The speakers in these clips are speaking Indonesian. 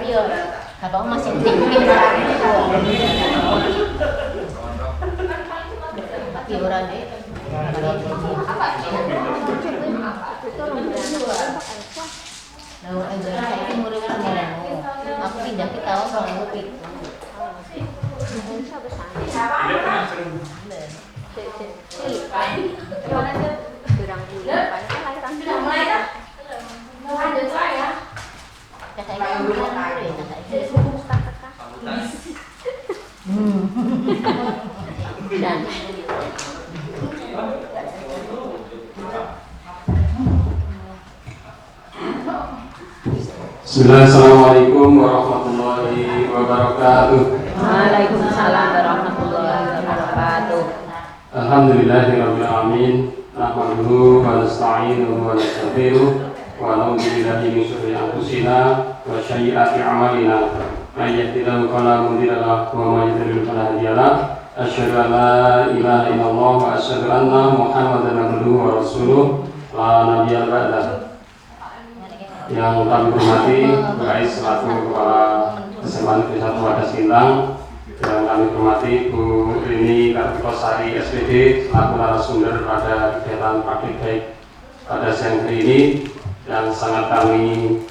yo abang masih tinggi tapi orang deh lalu saya itu murid aku pindah ke tahu orang lebih Assalamualaikum warahmatullahi wabarakatuh. Waalaikumsalam warahmatullahi wabarakatuh. Alhamdulillahirabbil alamin. Nahmaduhu wa nasta'inuhu wa nastaghfiruh wa na'udzu billahi min shururi anfusina wa sayyiati a'malina. May yahdihillahu fala mudilla lahu wa may yudlil fala hadiya lahu. Asyhadu an la ilaha illallah wa asyhadu anna Muhammadan abduhu wa rasuluh. La nabiyya ba'dahu. Yang kami hormati guys selaku kepala SMA Negeri 1 Wadas Bintang, yang kami hormati Bu Rini Kartikosari SPD selaku narasumber pada kegiatan praktik baik pada siang hari ini, yang sangat kami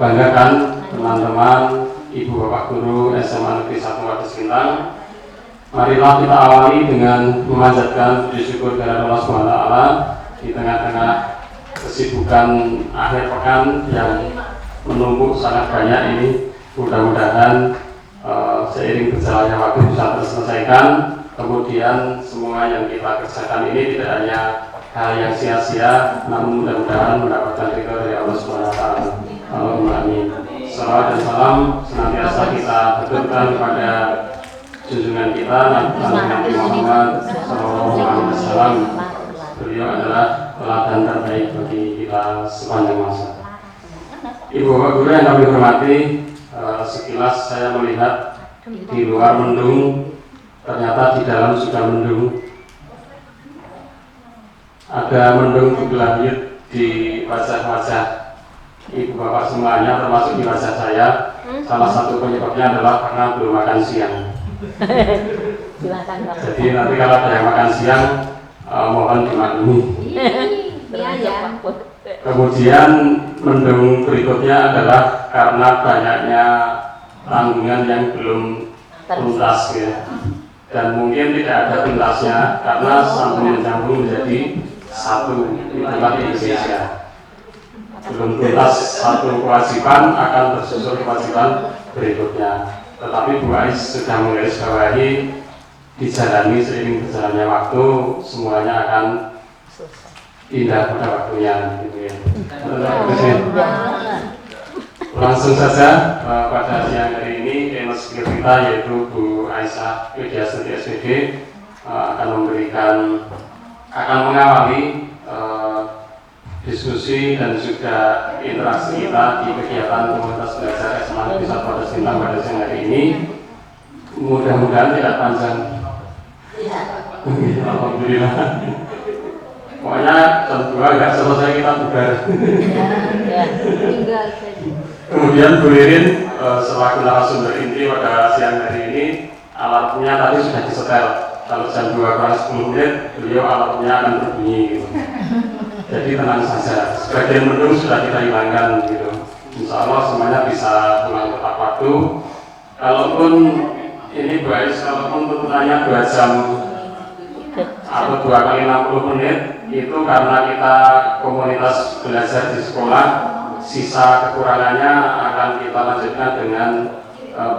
banggakan teman-teman Ibu Bapak Guru SMA Negeri 1 Wadas Bintang. Marilah kita awali dengan memanjatkan puji syukur kepada Allah SWT di tengah-tengah kesibukan akhir pekan yang menumpuk sangat banyak ini. Mudah-mudahan seiring berjalannya waktu bisa terselesaikan, kemudian semua yang kita kerjakan ini tidak hanya hal yang sia-sia, namun mudah-mudahan mendapatkan ridho dari Allah SWT. Allahumma amin. Salawat dan salam senantiasa kita haturkan kepada junjungan kita Nabi Muhammad SAW. Beliau adalah teladan terbaik bagi kita sepanjang masa. Ibu Bapak Guru yang kami hormati, sekilas saya melihat di luar mendung, ternyata di dalam sudah mendung. Ada mendung bergelambir di wajah-wajah Ibu Bapak semuanya, termasuk di wajah saya. Salah satu penyebabnya adalah karena belum makan siang. Jadi nanti kalau ada yang makan siang, mohon dimaklumi. Kemudian mendung berikutnya adalah karena banyaknya tanggungan yang belum tuntas ya. Dan mungkin tidak ada tuntasnya karena sambung menyambung menjadi satu, itulah Indonesia. Belum tuntas satu kewajiban akan tersusul kewajiban berikutnya. Tetapi Bu Ais sudah menggarisbawahi, dijalani seiring berjalannya waktu, semuanya akan indah pada waktunya gitu ya. Langsung saja pada siang hari ini keynote speaker kita yaitu Bu Aisyah Widyasari SPD akan mengawali diskusi dan juga interaksi kita di kegiatan komunitas belajar SMA Negeri 1 Wadas Bintang pada siang hari ini. Mudah-mudahan tidak panjang. Alhamdulillah. Pokoknya jam 2 nggak selesai kita bubar. Kemudian Bu Ririn selaku narasumber inti pada siang hari ini, alatnya tadi sudah disetel. Kalau jam 2 kurang 10 menit, beliau alatnya akan berbunyi gitu. Jadi tenang saja. Sebagian mendung sudah kita hilangkan gitu. Insya Allah semuanya bisa pulang tepat waktu. Kalaupun ini guys, kalaupun tuntutannya 2 jam atau 2 kali 60 menit, itu karena kita komunitas belajar di sekolah, sisa kekurangannya akan kita lanjutkan dengan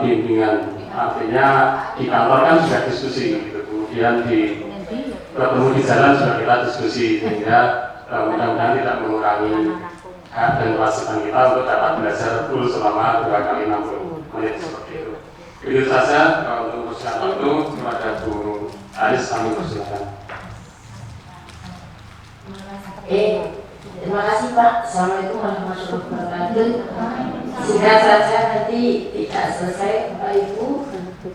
bimbingan. Artinya di kantor kan sudah diskusi gitu, kemudian bertemu di jalan sudah kita diskusi, sehingga mudah-mudahan tidak mengurangi hak dan kewajiban kita untuk dapat belajar full selama 2 kali 60 menit seperti itu. Begitu saja untuk urusan waktu kepada Bu Aris, kami persilakan. Terima kasih Pak. Assalamualaikum warahmatullahi wabarakatuh. Singkat saja nanti tidak selesai Bapak Ibu.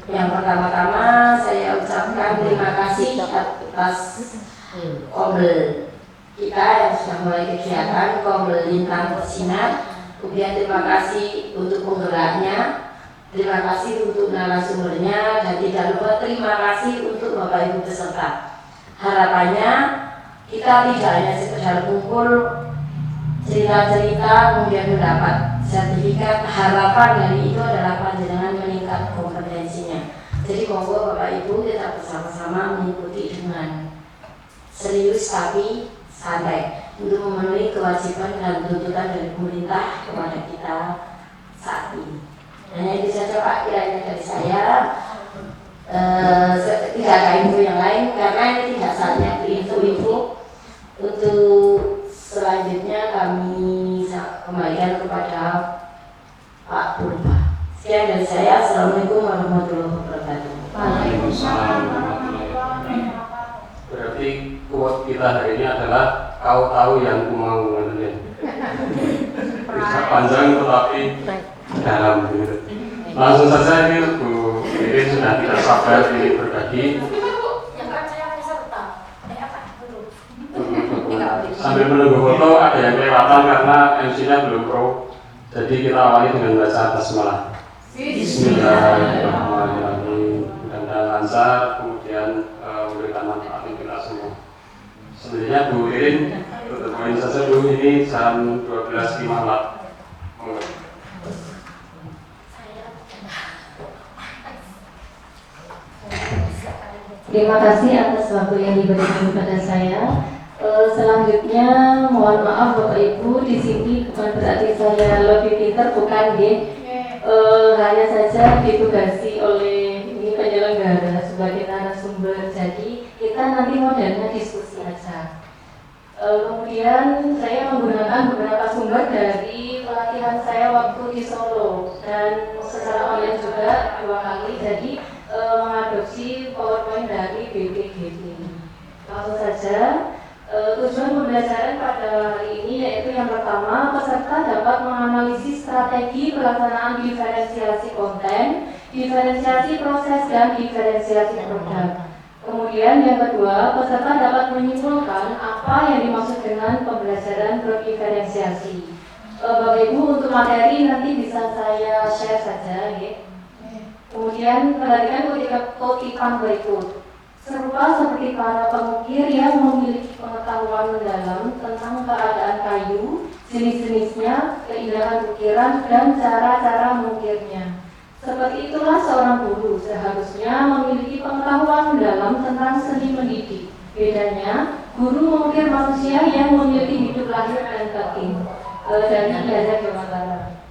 Yang pertama-tama saya ucapkan terima kasih atas Komel kita yang sudah mulai kegiatan Komel Lintang Bersinar Kemudian terima kasih untuk penggeraknya, terima kasih untuk narasumbernya, dan tidak lupa terima kasih untuk Bapak Ibu peserta. Harapannya kita tidak hanya sekedar kumpul cerita-cerita kemudian mendapat sertifikat. Harapan dari itu adalah panjenengan meningkat kompetensinya. Jadi monggo Bapak Ibu kita bersama-sama mengikuti dengan serius tapi santai untuk memenuhi kewajiban dan tuntutan dari pemerintah kepada kita saat ini. Hanya itu saja Pak kiranya dari saya. Tidak ada info yang lain karena ini tidak saatnya info-info. Untuk selanjutnya kami kembalikan kepada Pak Purba. Sekian dari saya. Assalamualaikum warahmatullahi wabarakatuh. Waalaikumsalam warahmatullahi wabarakatuh. Berarti quote kita hari ini adalah kau tahu yang ku mau, bisa panjang tetapi dalam begitu. Langsung saja ini Bu Irin sudah tidak sabar ingin berbagi. Sambil menunggu foto ada yang kelewatan karena MC-nya belum pro. Jadi kita awali dengan baca basmalah. Bismillahirrahmanirrahim. Mudah-mudahan lancar, kemudian memberikan manfaat untuk kita semua. Sebenarnya Bu Irin, tutup poin saja Bu, ini jam 12.54. Terima kasih atas waktu yang diberikan kepada saya. Selanjutnya mohon maaf Bapak Ibu, di sini bukan berarti saya lebih pintar, bukan hanya saja ditugasi oleh ini penyelenggara sebagai narasumber. Jadi kita nanti modelnya diskusi aja. Kemudian saya menggunakan beberapa sumber dari pelatihan saya waktu di Solo dan secara online juga 2 kali. Jadi mengadopsi PowerPoint dari BPGT. Langsung saja. Tujuan pembelajaran pada hari ini yaitu yang pertama, peserta dapat menganalisis strategi pelaksanaan diferensiasi konten, diferensiasi proses, dan diferensiasi produk. Kemudian yang kedua, peserta dapat menyimpulkan apa yang dimaksud dengan pembelajaran berdiferensiasi. Bapak Ibu, untuk materi nanti bisa saya share saja, ya. Kemudian perhatikan kutipan berikut. Serupa seperti para pengukir yang memiliki pengetahuan mendalam tentang keadaan kayu, jenis-jenisnya, keindahan ukiran, dan cara-cara mengukirnya. Seperti itulah seorang guru seharusnya memiliki pengetahuan mendalam tentang seni mendidik. Bedanya, guru mengukir manusia yang memiliki hidup lahir dan batin. Dari Ijazah Jawa Barat.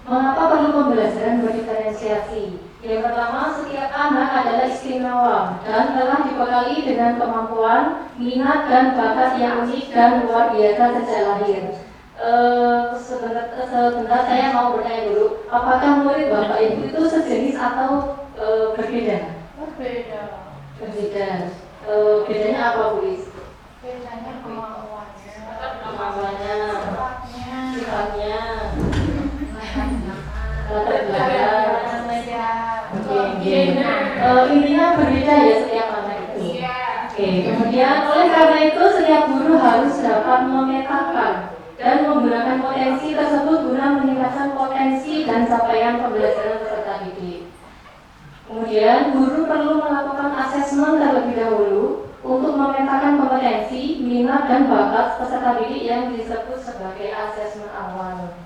Mengapa perlu pembelajaran berdiferensiasi? Yang pertama, setiap anak adalah istimewa dan telah dibekali dengan kemampuan, minat, dan bakat yang unik dan luar biasa sejak lahir. Sebentar saya mau bertanya dulu, apakah murid Bapak Ibu itu sejenis atau berbeda? Berbeda. Bedanya apa, Bu Is? Bedanya kemampuannya, sifatnya, latar belakang. Intinya berbeda ya setiap anak itu. Kemudian oleh karena itu setiap guru harus dapat memetakan dan menggunakan potensi tersebut guna meningkatkan potensi dan capaian pembelajaran peserta didik. Kemudian guru perlu melakukan asesmen terlebih dahulu untuk memetakan kompetensi, minat, dan bakat peserta didik yang disebut sebagai asesmen awal.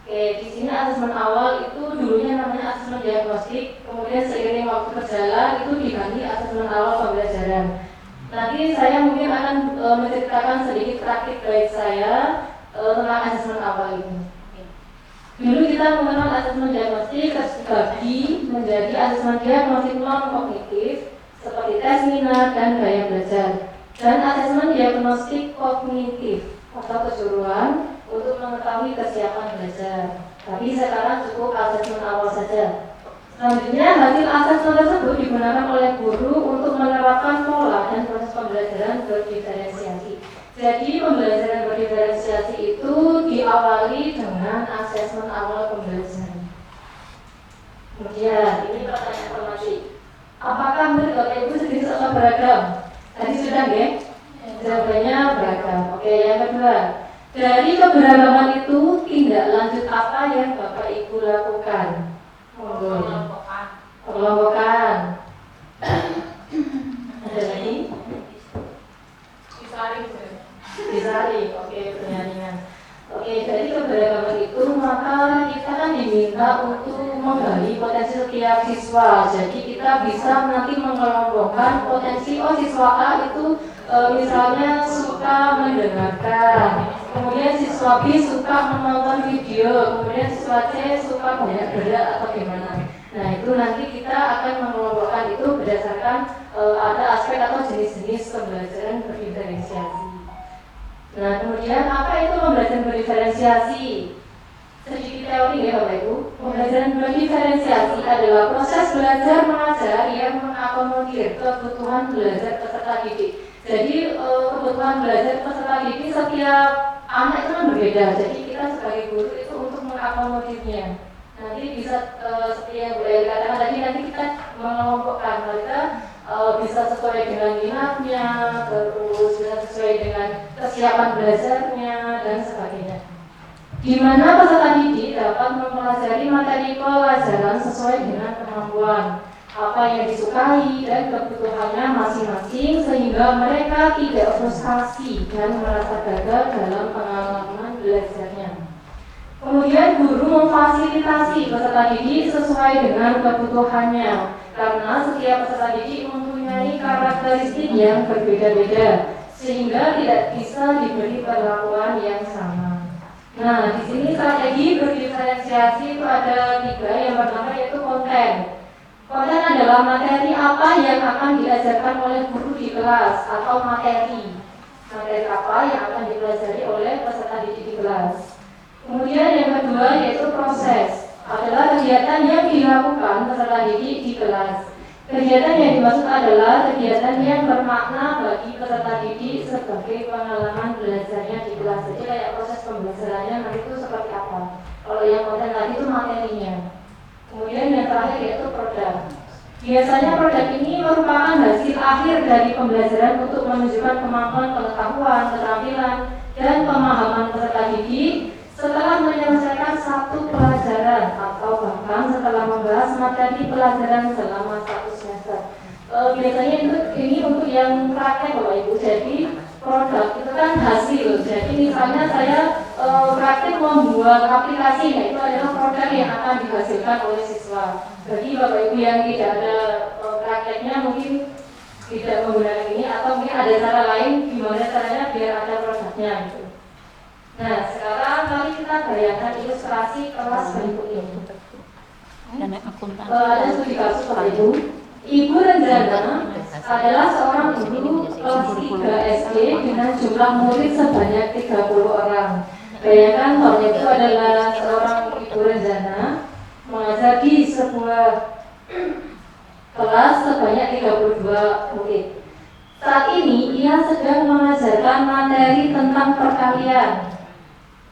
Di sini asesmen awal itu dulunya namanya asesmen diagnostik, kemudian seiring waktu berjalan itu diganti asesmen awal pembelajaran. Nanti saya mungkin akan menceritakan sedikit praktik baik saya tentang asesmen awal ini. Dulu kita mengenal asesmen diagnostik terbagi menjadi asesmen diagnostik non kognitif seperti tes minat dan gaya belajar, dan asesmen diagnostik kognitif atau kejuruan untuk mengetahui kesiapan belajar. Tapi sekarang cukup asesmen awal saja. Selanjutnya, hasil asesmen tersebut digunakan oleh guru untuk menerapkan pola dan proses pembelajaran berdiferensiasi. Jadi, pembelajaran berdiferensiasi itu diawali dengan asesmen awal pembelajaran. Kemudian, ini pertanyaan informasi. Apakah murid Bapak Ibu sejenis atau beragam? Tadi sudah, ya? Jawabannya beragam. Oke, yang kedua. Dari keberagaman itu tindak lanjut apa yang Bapak Ibu lakukan? Monggo. Perlombakan. Ada lagi? Disaring. Oke, pertanyaan. Oke, dari keberagaman itu maka kita kan diminta untuk menggali potensi setiap siswa. Jadi kita bisa nanti mengelompokkan potensi siswa A itu misalnya suka mendengarkan, kemudian siswa B suka menonton video, kemudian siswa C suka banyak gerak atau gimana. Nah itu nanti kita akan mengelompokkan itu berdasarkan ada aspek atau jenis-jenis pembelajaran berdiferensiasi. Nah kemudian apa itu pembelajaran berdiferensiasi? Sedikit teori ya Bapak Ibu. Pembelajaran berdiferensiasi adalah proses belajar mengajar yang mengakomodir kebutuhan belajar peserta didik. Jadi kebutuhan belajar peserta didik setiap anak itu kan berbeda. Jadi kita sebagai guru itu untuk mengakomodirnya. Nanti bisa seperti yang boleh dikatakan tadi, nanti kita mengelompokkan mereka bisa sesuai dengan minatnya, terus bisa sesuai dengan kesiapan belajarnya dan sebagainya. Di mana peserta didik dapat mempelajari materi pelajaran sesuai dengan kemampuan, apa yang disukai dan kebutuhannya masing-masing, sehingga mereka tidak frustasi dan merasa gagal dalam pengalaman belajarnya. Kemudian guru memfasilitasi peserta didik sesuai dengan kebutuhannya, karena setiap peserta didik mempunyai karakteristik yang berbeda-beda, sehingga tidak bisa diberi perlakuan yang sama. Nah, di sini strategi berdiferensiasi itu ada 3. Yang pertama yaitu konten. Konten adalah materi apa yang akan diajarkan oleh guru di kelas atau materi apa yang akan dipelajari oleh peserta didik di kelas. Kemudian yang kedua yaitu proses, adalah kegiatan yang dilakukan peserta didik di kelas. Kegiatan yang dimaksud adalah kegiatan yang bermakna bagi peserta didik sebagai pengalaman belajarnya di kelas. Jadi kayak proses pembelajarannya nanti itu seperti apa. Kalau yang konten tadi itu materinya. Kemudian yang terakhir yaitu produk. Biasanya produk ini merupakan hasil akhir dari pembelajaran untuk menunjukkan kemampuan pengetahuan, keterampilan, dan pemahaman peserta didik setelah menyelesaikan satu pelajaran atau bahkan setelah membahas materi pelajaran selama 1 semester. Biasanya ini untuk yang praktek Bapak Ibu. Jadi produk itu kan hasil. Jadi misalnya saya praktek membuat aplikasi, nah itu adalah produk yang akan dihasilkan oleh siswa. Bagi Bapak Ibu yang tidak ada prakteknya mungkin tidak menggunakan ini, atau mungkin ada cara lain gimana caranya biar ada produknya gitu. Nah, sekarang mari kita bayangkan ilustrasi kelas berikut ini. Ada studi kasus Bapak Ibu. Ibu Renjana adalah seorang guru kelas 3 SD dengan jumlah murid sebanyak 30 orang. Bayangkan bahwa itu adalah seorang Ibu Renjana mengajar di sebuah kelas sebanyak 32 murid. Saat ini ia sedang mengajarkan materi tentang perkalian.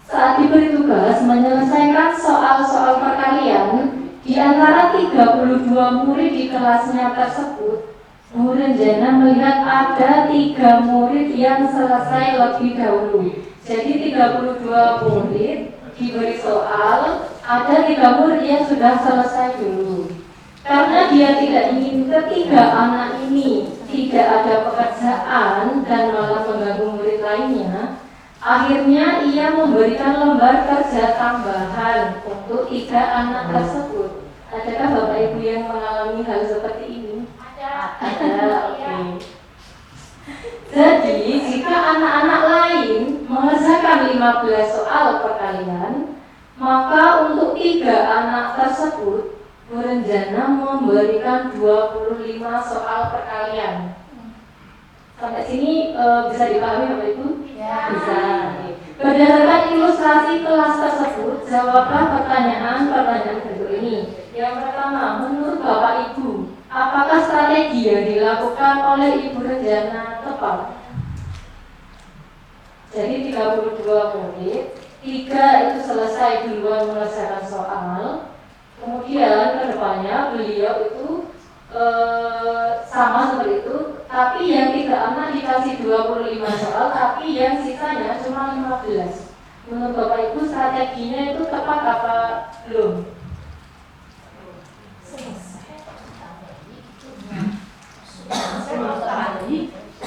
Saat diberi tugas menyelesaikan soal-soal perkalian, di antara 32 murid di kelasnya tersebut, Bu Renjana melihat ada 3 murid yang selesai lebih dahulu. Jadi 32 murid diberi soal, ada 3 murid yang sudah selesai dulu. Karena dia tidak ingin ketiga anak ini tidak ada pekerjaan dan malah mengganggu murid lainnya, akhirnya ia memberikan lembar kerja tambahan untuk 3 anak tersebut. Adakah Bapak Ibu yang mengalami hal seperti ini? Ada. Oke. Jadi jika anak-anak lain mengerjakan 15 soal perkalian, maka untuk 3 anak tersebut Bu Renjana memberikan 25 soal perkalian. Sampai sini bisa dipahami Bapak Ibu? Ya. Bisa. Berdasarkan ilustrasi kelas tersebut, jawablah pertanyaan berikut ini. Yang pertama, menurut Bapak Ibu, apakah strategi yang dilakukan oleh Ibu Renjana tepat? Jadi 32 murid, 3 itu selesai duluan menyelesaikan soal. Kemudian kedepannya beliau itu sama seperti itu, tapi yang 3 anak dikasih 25 soal, tapi yang sisanya cuma 15. Menurut Bapak Ibu strateginya itu tepat apa belum?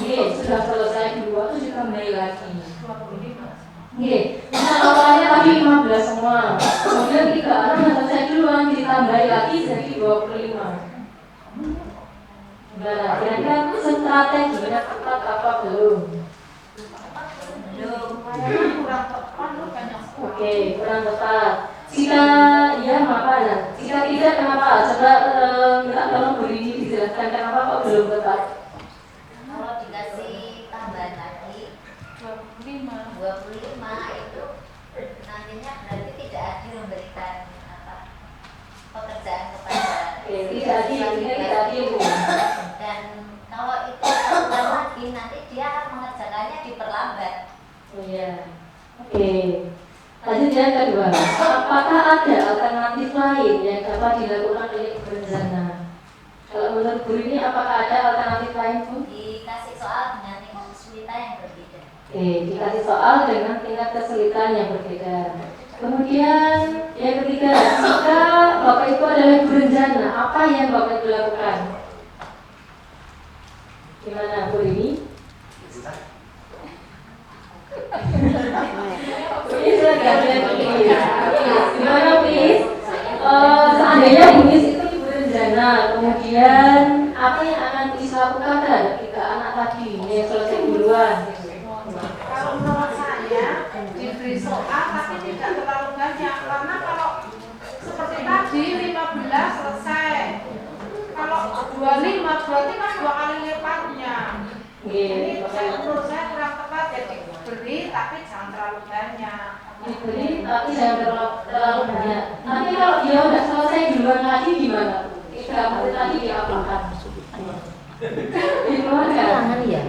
Sudah selesai dua itu ditambahi lagi. Nah awalnya tadi 15 semua, kemudian 3 anak yang selesai duluan ditambahi lagi jadi 25. Nah, kira-kira itu strateginya tepat apa belum? Kurang tepat loh banyak. Oke, kurang tepat. Jika ya maka dan jika tidak kenapa? Coba minta tolong Bu Rini dijelaskan kenapa kok belum tepat. Kalau dikasih tambahan lagi 25 itu nantinya berarti tidak adil memberikan pekerjaan kepada Tidak adil. dan kalau itu tambah lagi nanti dia akan mengerjakannya diperlambat. Oh iya. Oke. Lanjut yang kedua, apakah ada alternatif lain yang dapat dilakukan oleh berencana? Kalau menurut Bu Rini, apakah ada alternatif lain, Bu? Dikasih soal dengan tingkat kesulitan yang berbeda. Oke, dikasih soal dengan tingkat kesulitan yang berbeda. Kemudian yang ketiga, jika Bapak Ibu adalah berencana, apa yang Bapak Ibu lakukan? Gimana Bu Rini? Gimana please? Seandainya Bunis itu ibu berencana, kemudian apa yang akan Bunis lakukan terhadap 3 anak tadi yang selesai duluan? Kalau menurut saya diberi soal tapi tidak terlalu banyak karena kalau seperti tadi 15 selesai. Kalau 25 berarti kan 2 kali lipatnya. Jadi menurut saya kurang tepat ya diberi tapi jangan terlalu banyak. Diberi tapi jangan terlalu banyak. Nanti kalau dia udah selesai duluan lagi gimana? Tidak mungkin tadi diapakan? Di luar kan? ya.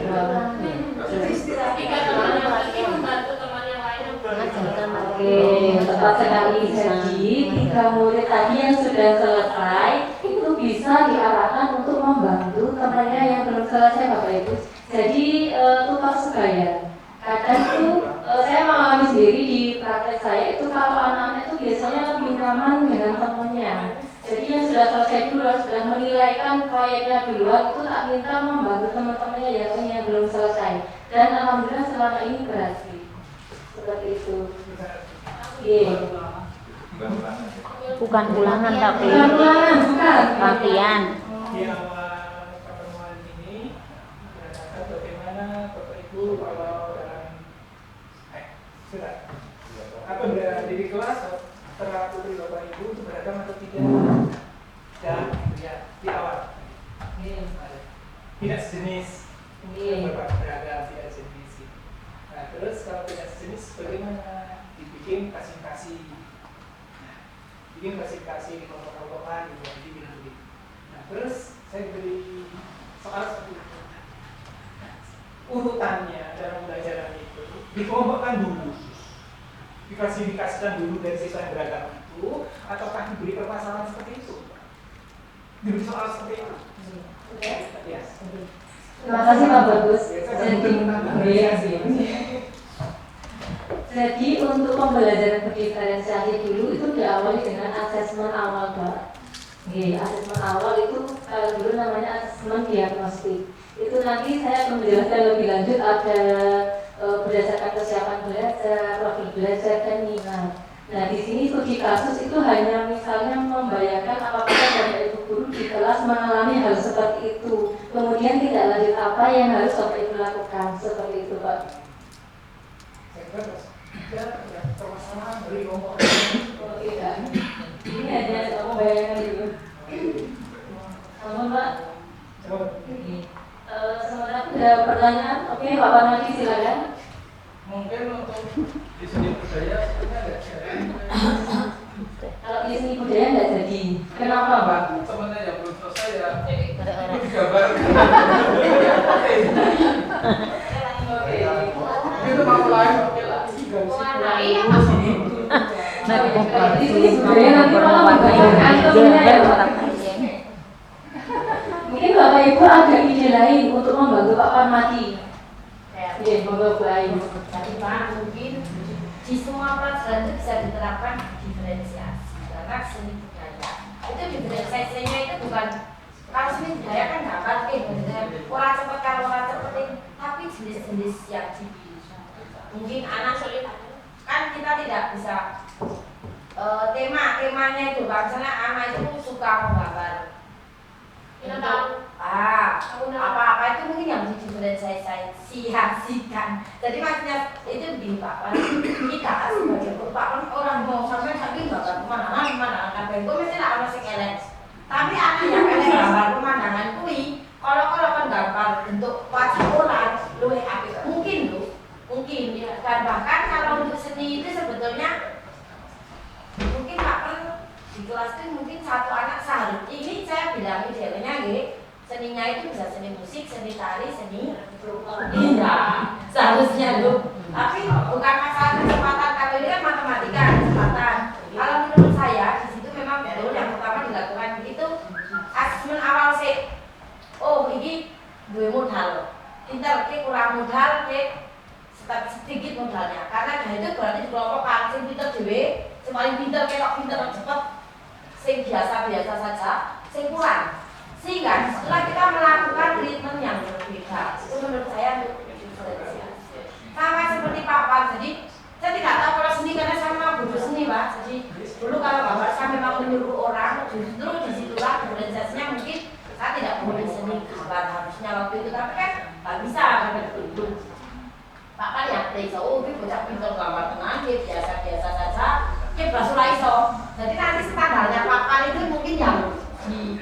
Jika teman yang lagi membantu teman yang lain Oke, tepat sekali. Jadi 3 murid tadi yang sudah selesai itu bisa diarahkan untuk membantu temannya yang belum selesai, Bapak Ibu. Jadi tukar sebaya. Kadang itu saya mengalami sendiri di praktek saya itu kalau anak-anak itu biasanya lebih nyaman dengan temannya. Jadi yang sudah selesai duluan, sudah menilaikan proyeknya duluan itu tak minta membantu teman-temannya yang belum selesai. Dan alhamdulillah selama ini berhasil. Seperti itu. Bukan ulangan tapi Bukan. latihan. Di awal pertemuan ini menanyakan bagaimana Bapak Ibu kalau dalam sudah apa berada di kelas antara putri Bapak Ibu itu beragam atau tidak dan ya di awal tidak sejenis beragam tidak sejenis. Nah terus kalau tidak sejenis bagaimana dibikin klasifikasi di kelompok-kelompokan gitu jadi bilang begitu. Nah terus saya beri soal seperti itu. Urutannya dalam pembelajaran itu dikelompokkan dulu, diklasifikasikan dulu dari siswa yang beragam itu, ataukah diberi permasalahan seperti itu? Diberi soal seperti itu. Ya. Terima kasih Pak Bagus. Jadi untuk pembelajaran berdiferensiasi dulu itu diawali dengan asesmen awal, Pak. Asesmen awal itu kalau dulu namanya asesmen diagnostik. Itu nanti saya akan menjelaskan lebih lanjut ada berdasarkan kesiapan belajar, profil belajar dan minat. Nah di sini studi kasus itu hanya misalnya membayangkan apabila Bapak Ibu guru di kelas mengalami hal seperti itu, kemudian tidak lanjut apa yang harus Bapak Ibu lakukan seperti itu, Pak. Permasalahan dari kelompok. Oh tidak, ini hanya membayangkan dulu. Namun Pak, sementara ada pertanyaan, oke Pak Panadi silakan. Mungkin untuk di sini budaya sebenarnya Kalau di sini budaya nggak jadi, kenapa Pak? temannya yang belum selesai ya itu digambarkan. Itu mau lain oke lah. Di sini budaya nanti malah membayangkan temennya ya Pak. Mungkin Bapak Ibu ada ide lain untuk membantu Pak Panadi. Iya, membantu Bu Ayu. Pak mungkin di semua pelajaran itu bisa diterapkan diferensiasi karena seni budaya itu diferensiasinya itu bukan kalau seni budaya kan dapat orang cepat kalau orang cepet tapi jenis-jenis yang dipilih mungkin anak sulit kan kita tidak bisa temanya itu misalnya anak itu suka menggambar apa-apa itu mungkin yang diferensiasikan. Jadi maksudnya itu begini Pak, kita sebagai Pak orang mau sampai gambar pemandangan kabeh itu mesti lah masih elek. Tapi anak yang elek gambar pemandangan kuwi, kalau kan gambar bentuk wajah orang luwih apik. Mungkin dan bahkan kalau untuk seni itu sebetulnya mungkin Pak di kelas itu mungkin satu anak sehari ini saya bilang idealnya seninya itu bisa seni musik, seni tari, seni seharusnya tapi bukan masalah kecepatan kalau ini kan matematika kecepatan. Kalau menurut saya di situ memang betul yang pertama dilakukan itu asesmen awal sih. Oh ini dua modal pintar kurang modal sedikit modalnya karena itu berarti dikelompokkan sing pintar dewe sing paling pintar pintar cepet sing biasa-biasa saja, sing kurang. Sehingga setelah kita melakukan treatment yang berbeda, itu menurut saya diferensiasi. Sama seperti Pak Pan, jadi saya tidak tahu kalau seni karena sama guru seni Pak. Jadi dulu kalau Bapak saya memang menyuruh orang, justru disitulah diferensiasinya mungkin saya tidak boleh seni gambar harusnya waktu itu, tapi kan nggak bisa karena itu. Pak Pan ya, oh ini bocah pintar gambar tenang, biasa-biasa saja. Bahasa iso. Jadi nanti standarnya Pak Pan itu mungkin yang di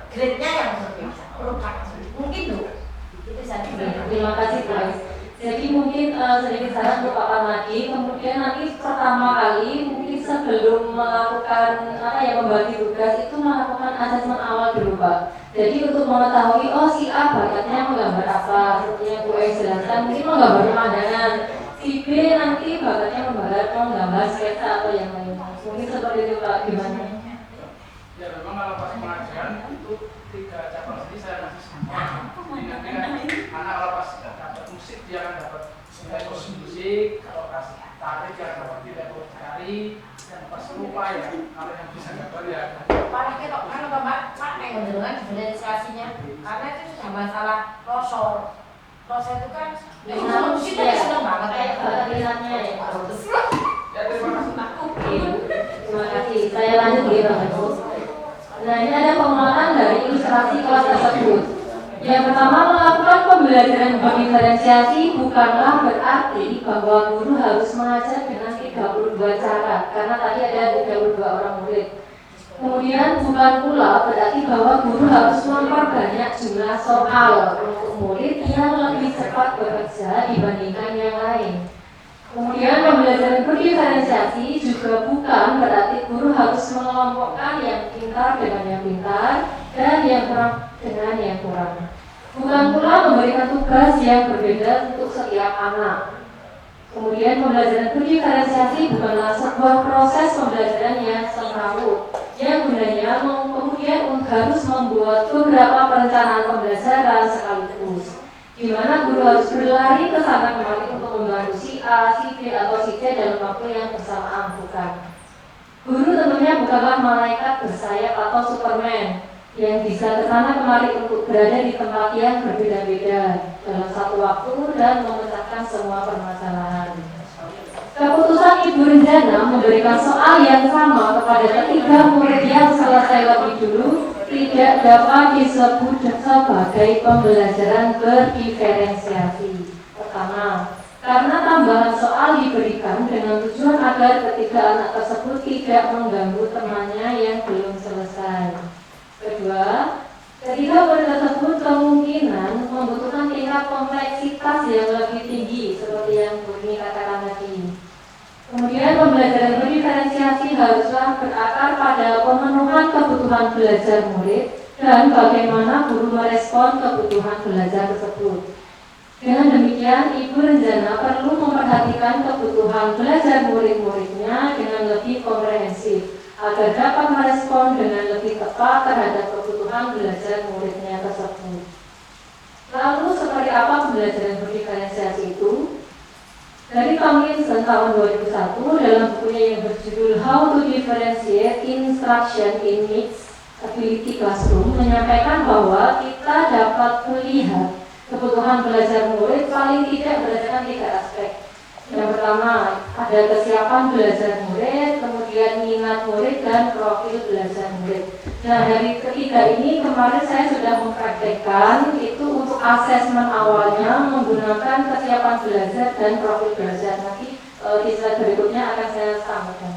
grade-nya yang berbeda. Mungkin tuh. Itu saja. Terima kasih guys. Jadi mungkin sedikit saran untuk Pak Pan lagi. Kemudian nanti pertama kali mungkin sebelum melakukan membagi tugas itu melakukan asesmen awal dulu Pak. Jadi untuk mengetahui si A bakatnya menggambar apa, seperti yang Bu jelaskan mungkin menggambar pemandangan. Si B nanti bakatnya menggambar sketsa atau yang lain. Mungkin seperti itu Pak, gimana? Ya memang kalau pas pengajaran itu 3 cabang seni saya masih semua. Nanti kan anak kalau pas dapat musik dia akan dapat teknik musik, kalau pas tari dia akan dapat teknik tari, dan pas lupa ya kalau yang bisa gambar ya. Paling kita kan Bapak yang mendengar diferensiasinya karena itu sudah masalah rasa itu kan musik itu senang banget kayak Pilihannya ya. Ya terima kasih. Terima kasih. Saya lanjut gitu. Nah ini ada penguatan dari ilustrasi kelas tersebut. Yang pertama melakukan pembelajaran diferensiasi bukanlah berarti bahwa guru harus mengajar dengan 32 cara karena tadi ada 32 orang murid. Kemudian bukan pula berarti bahwa guru harus memperbanyak jumlah soal untuk murid yang lebih cepat bekerja dibandingkan yang lain. Kemudian pembelajaran berdiferensiasi juga bukan berarti guru harus mengelompokkan yang pintar dengan yang pintar dan yang kurang dengan yang kurang. Bukan pula memberikan tugas yang berbeda untuk setiap anak. Kemudian pembelajaran berdiferensiasi bukanlah sebuah proses pembelajaran yang semrawut yang gunanya kemudian harus membuat beberapa perencanaan pembelajaran sekaligus, di mana guru harus berlari ke sana kemari untuk membantu si A, si B, atau si C dalam waktu yang bersamaan. Bukan. Guru tentunya bukanlah malaikat bersayap atau Superman yang bisa ke sana kemari untuk berada di tempat yang berbeda-beda dalam satu waktu dan memecahkan semua permasalahan. Keputusan Ibu Renjana memberikan soal yang sama kepada ketiga murid yang selesai lebih dulu tidak dapat disebut sebagai pembelajaran berdiferensiasi. Pertama, karena tambahan soal diberikan dengan tujuan agar ketiga anak tersebut tidak mengganggu temannya yang belum selesai. Kedua, ketiga murid tersebut kemungkinan membutuhkan tingkat kompleksitas yang lebih tinggi seperti yang Bu Rini katakan tadi. Kemudian pembelajaran berdiferensiasi haruslah berakar pada pemenuhan kebutuhan belajar murid dan bagaimana guru merespon kebutuhan belajar tersebut. Dengan demikian, Ibu Renjana perlu memperhatikan kebutuhan belajar murid-muridnya dengan lebih komprehensif agar dapat merespon dengan lebih tepat terhadap kebutuhan belajar muridnya tersebut. Lalu seperti apa pembelajaran berdiferensiasi itu? Dari Tomlinson tahun 2001 dalam bukunya yang berjudul How to Differentiate Instruction in Mixed Ability Classroom menyampaikan bahwa kita dapat melihat kebutuhan belajar murid paling tidak berdasarkan 3 aspek. Yang pertama, ada kesiapan belajar murid, kemudian minat murid, dan profil belajar murid. Nah, dari ketiga ini kemarin saya sudah mempraktekkan itu untuk asesmen awalnya menggunakan kesiapan belajar dan profil belajar. Nanti di slide berikutnya akan saya sampaikan.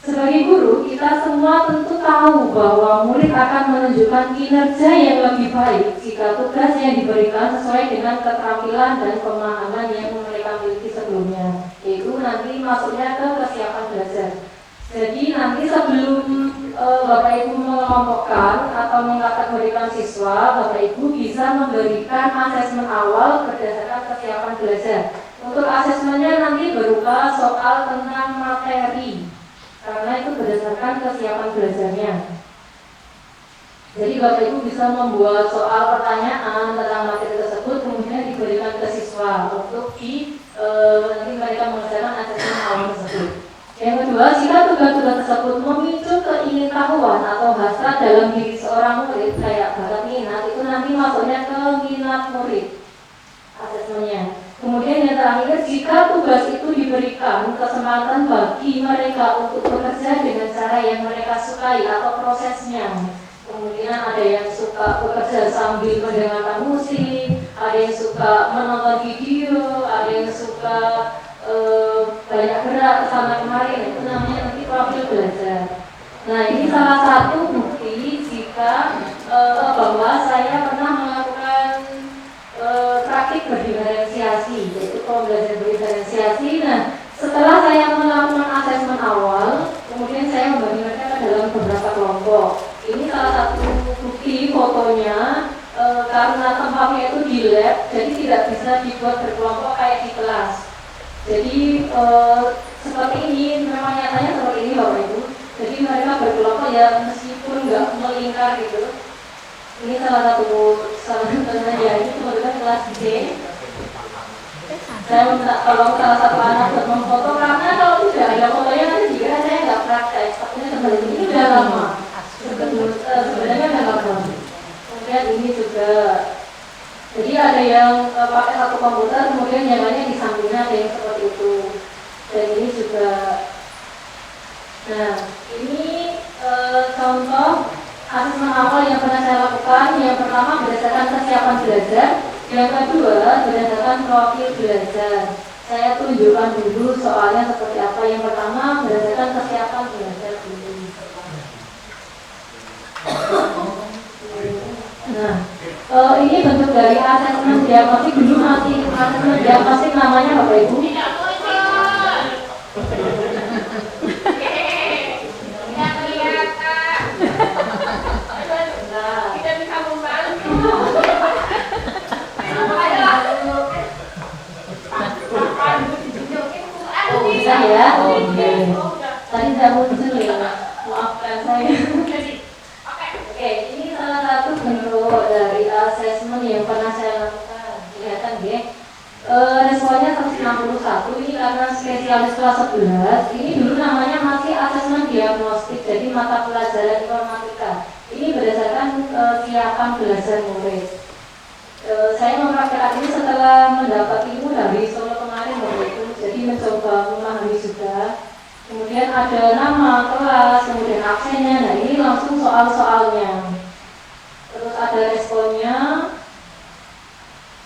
Sebagai guru, kita semua tentu tahu bahwa murid akan menunjukkan kinerja yang lebih baik jika tugas yang diberikan sesuai dengan keterampilan dan pemahaman yang mereka miliki sebelumnya. Yaitu nanti masuknya ke kesiapan belajar. Jadi nanti sebelum Bapak Ibu mengelompokkan atau mengkategorikan siswa, Bapak Ibu bisa memberikan asesmen awal berdasarkan kesiapan belajar. Untuk asesmennya nanti berupa soal tentang materi, karena itu berdasarkan kesiapan belajarnya. Jadi Bapak Ibu bisa membuat soal pertanyaan tentang materi tersebut, kemudian diberikan ke siswa untuk nanti mereka mengerjakan asesmen awal tersebut. Yang kedua, jika tugas-tugas tersebut memicu keingintahuan atau hasrat dalam diri seorang murid, kayak bakat minat, itu nanti masuknya ke minat murid asesmennya. Kemudian yang terakhir, jika tugas itu diberikan kesempatan bagi mereka untuk bekerja dengan cara yang mereka sukai atau prosesnya. Kemudian ada yang suka bekerja sambil mendengarkan musik, ada yang suka menonton video, ada yang suka banyak gerak sama kemarin, itu namanya nanti profil belajar. Nah, ini salah satu bukti jika bahwa saya pernah melakukan praktik berdiferensiasi, yaitu pembelajaran berdiferensiasi. Nah, setelah saya melakukan asesmen awal, kemudian saya membagi mereka ke dalam beberapa kelompok. Ini salah satu bukti fotonya, karena tempatnya itu di lab, jadi tidak bisa dibuat berkelompok kayak di kelas. Jadi seperti ini, memang nyatanya seperti ini Bapak Ibu. Jadi mereka berkelompok ya meskipun nggak melingkar gitu. Ini salah satunya ya, ini kebetulan kelas D. Saya minta tolong salah satu anak buat memfoto, karena kalau tidak ada fotonya nanti jika saya nggak praktek. Sepertinya seperti ini udah lama. Sebenarnya udah lama. Kemudian ini juga. Jadi ada yang pakai satu komputer, kemudian yang lainnya di sampingnya ada yang seperti itu. Dan ini juga. Nah, ini contoh asesmen awal yang pernah saya lakukan. Yang pertama berdasarkan kesiapan belajar, yang kedua berdasarkan profil belajar. Saya tunjukkan dulu soalnya seperti apa. Yang pertama berdasarkan kesiapan belajar dulu. Nah, ini bentuk dari asesmen diagnostik. Dulu masih asesmen diagnostik namanya Bapak Ibu. Oh, bisa ya? Oke. Tadi saya muncul ya, maafkan saya. Oke, ini salah satu bentuk dari asesmen yang pernah saya lakukan. Kelihatan ya? Responnya 161, ini karena spesialis kelas 11. Ini dulu namanya masih asesmen diagnostik, jadi mata pelajaran informatika. Ini berdasarkan kesiapan belajar murid. Saya mempraktikkan ini setelah mendapat ilmu dari Solo kemarin waktu itu, jadi mencoba memahami juga. Kemudian ada nama kelas, kemudian absennya. Nah, ini langsung soal-soalnya. Terus ada responnya.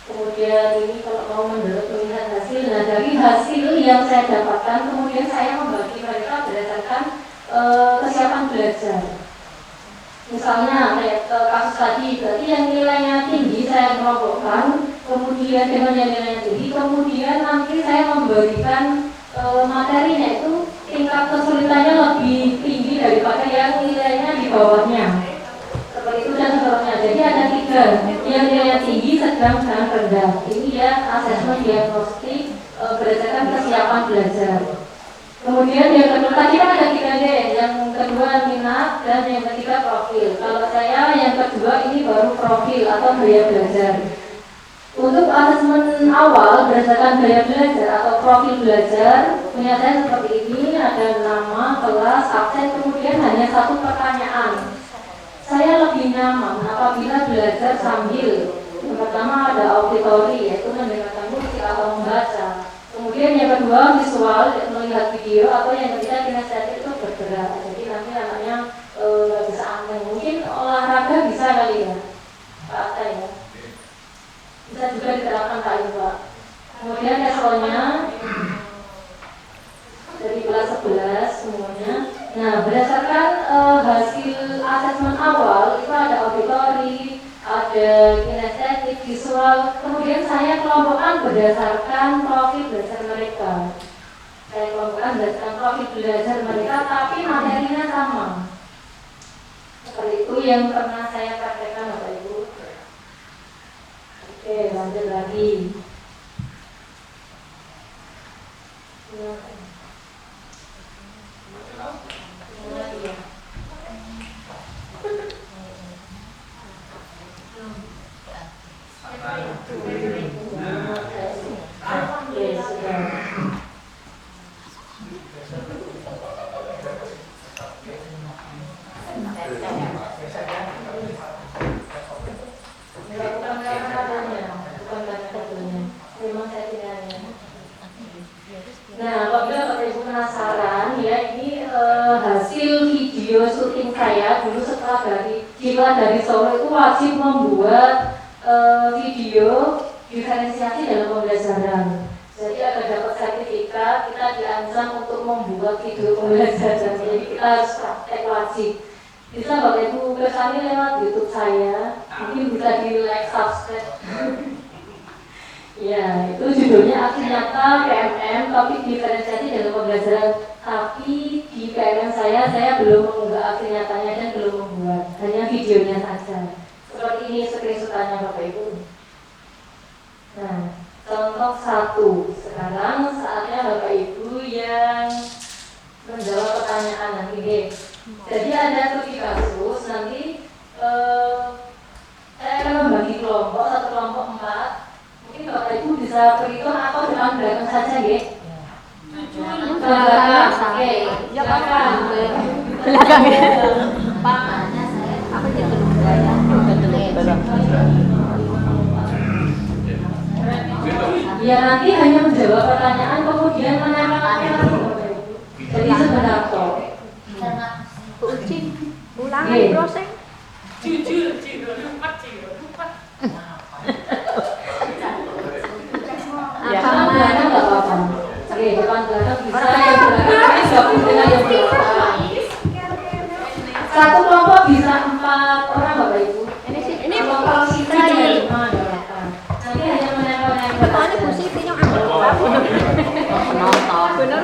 Kemudian ini kalau mau melihat hasil. Nah, dari hasil yang saya dapatkan, kemudian saya membagi mereka berdasarkan kesiapan belajar. Misalnya kayak kasus tadi, berarti yang nilainya tinggi saya kelompokkan, kemudian dengan yang nilainya tinggi, kemudian nanti saya memberikan materinya itu tingkat kesulitannya lebih tinggi daripada yang nilainya di bawahnya. Seperti itu dan seterusnya. Jadi ada 3, yang nilainya tinggi, sedang, dan rendah. Ini ya asesmen diagnostik berdasarkan kesiapan belajar. Kemudian yang kedua, tadi kan ada 3D, yang kedua minat, dan yang ketiga profil. Kalau saya yang kedua ini baru profil atau gaya belajar. Untuk asesmen awal berdasarkan gaya belajar atau profil belajar, punya saya seperti ini, ada nama, kelas, absen, kemudian hanya satu pertanyaan. Saya lebih nyaman apabila belajar sambil yang pertama ada auditory, yaitu mendengarkan musik atau membaca. Kemudian yang kedua visual, melihat video, atau yang ketiga kinestetik itu bergerak. Jadi nanti anaknya nggak bisa angin. Mungkin olahraga bisa kali ya, Pak Ata ya. Bisa juga diterapkan Pak Ibu, Pak. Kemudian levelnya dari kelas 11 semuanya. Nah, berdasarkan hasil asesmen awal itu ada auditory, ada kinestetik, visual. Kemudian saya kelompokkan berdasarkan profil belajar mereka. Saya kelompokkan berdasarkan profil belajar mereka, tapi materinya sama. Seperti itu yang pernah saya praktekkan, Bapak Ibu. Oke, lanjut lagi. Nah, apabila Bapak Ibu penasaran ya, ini hasil video syuting saya dulu setelah dari Solo itu wajib membuat video diferensiasi dalam pembelajaran. Jadi agar dapat sertifikat, kita diancam untuk membuat video pembelajaran. Jadi kita harus praktek wajib. Bisa Bapak Ibu kesani lewat YouTube saya, mungkin bisa di like, subscribe. Ya, itu judulnya aksi nyata PMM, topik diferensiasi dalam pembelajaran. Tapi di PMM saya belum mengunggah aksi nyatanya dan belum membuat, hanya videonya saja. Seperti ini screenshotannya Bapak Ibu. Nah, contoh 1. Sekarang saatnya Bapak Ibu yang menjawab pertanyaan nanti deh. Jadi ada studi kasus, nanti saya akan membagi kelompok, satu kelompok 4. Mungkin Bapak Ibu bisa berhitung atau depan belakang saja ya. Belakang, oke. Ya belakang. Belakang. Pak. Apa dia ya nanti hanya menjawab pertanyaan kemudian menempelkan. Jadi sebentar kok. Uji, ulangan proses. Jujur, lupa. Depan belakang nggak apa-apa. Oke, depan belakang bisa, yang belakang bisa dengan yang belakang. Satu kelompok bisa 4 orang Bapak Ibu. Ini kelompok kita yang 5 ada apa? Nanti hanya menempel-nempel. Soalnya Bu Siti yang ambil nonton. Benar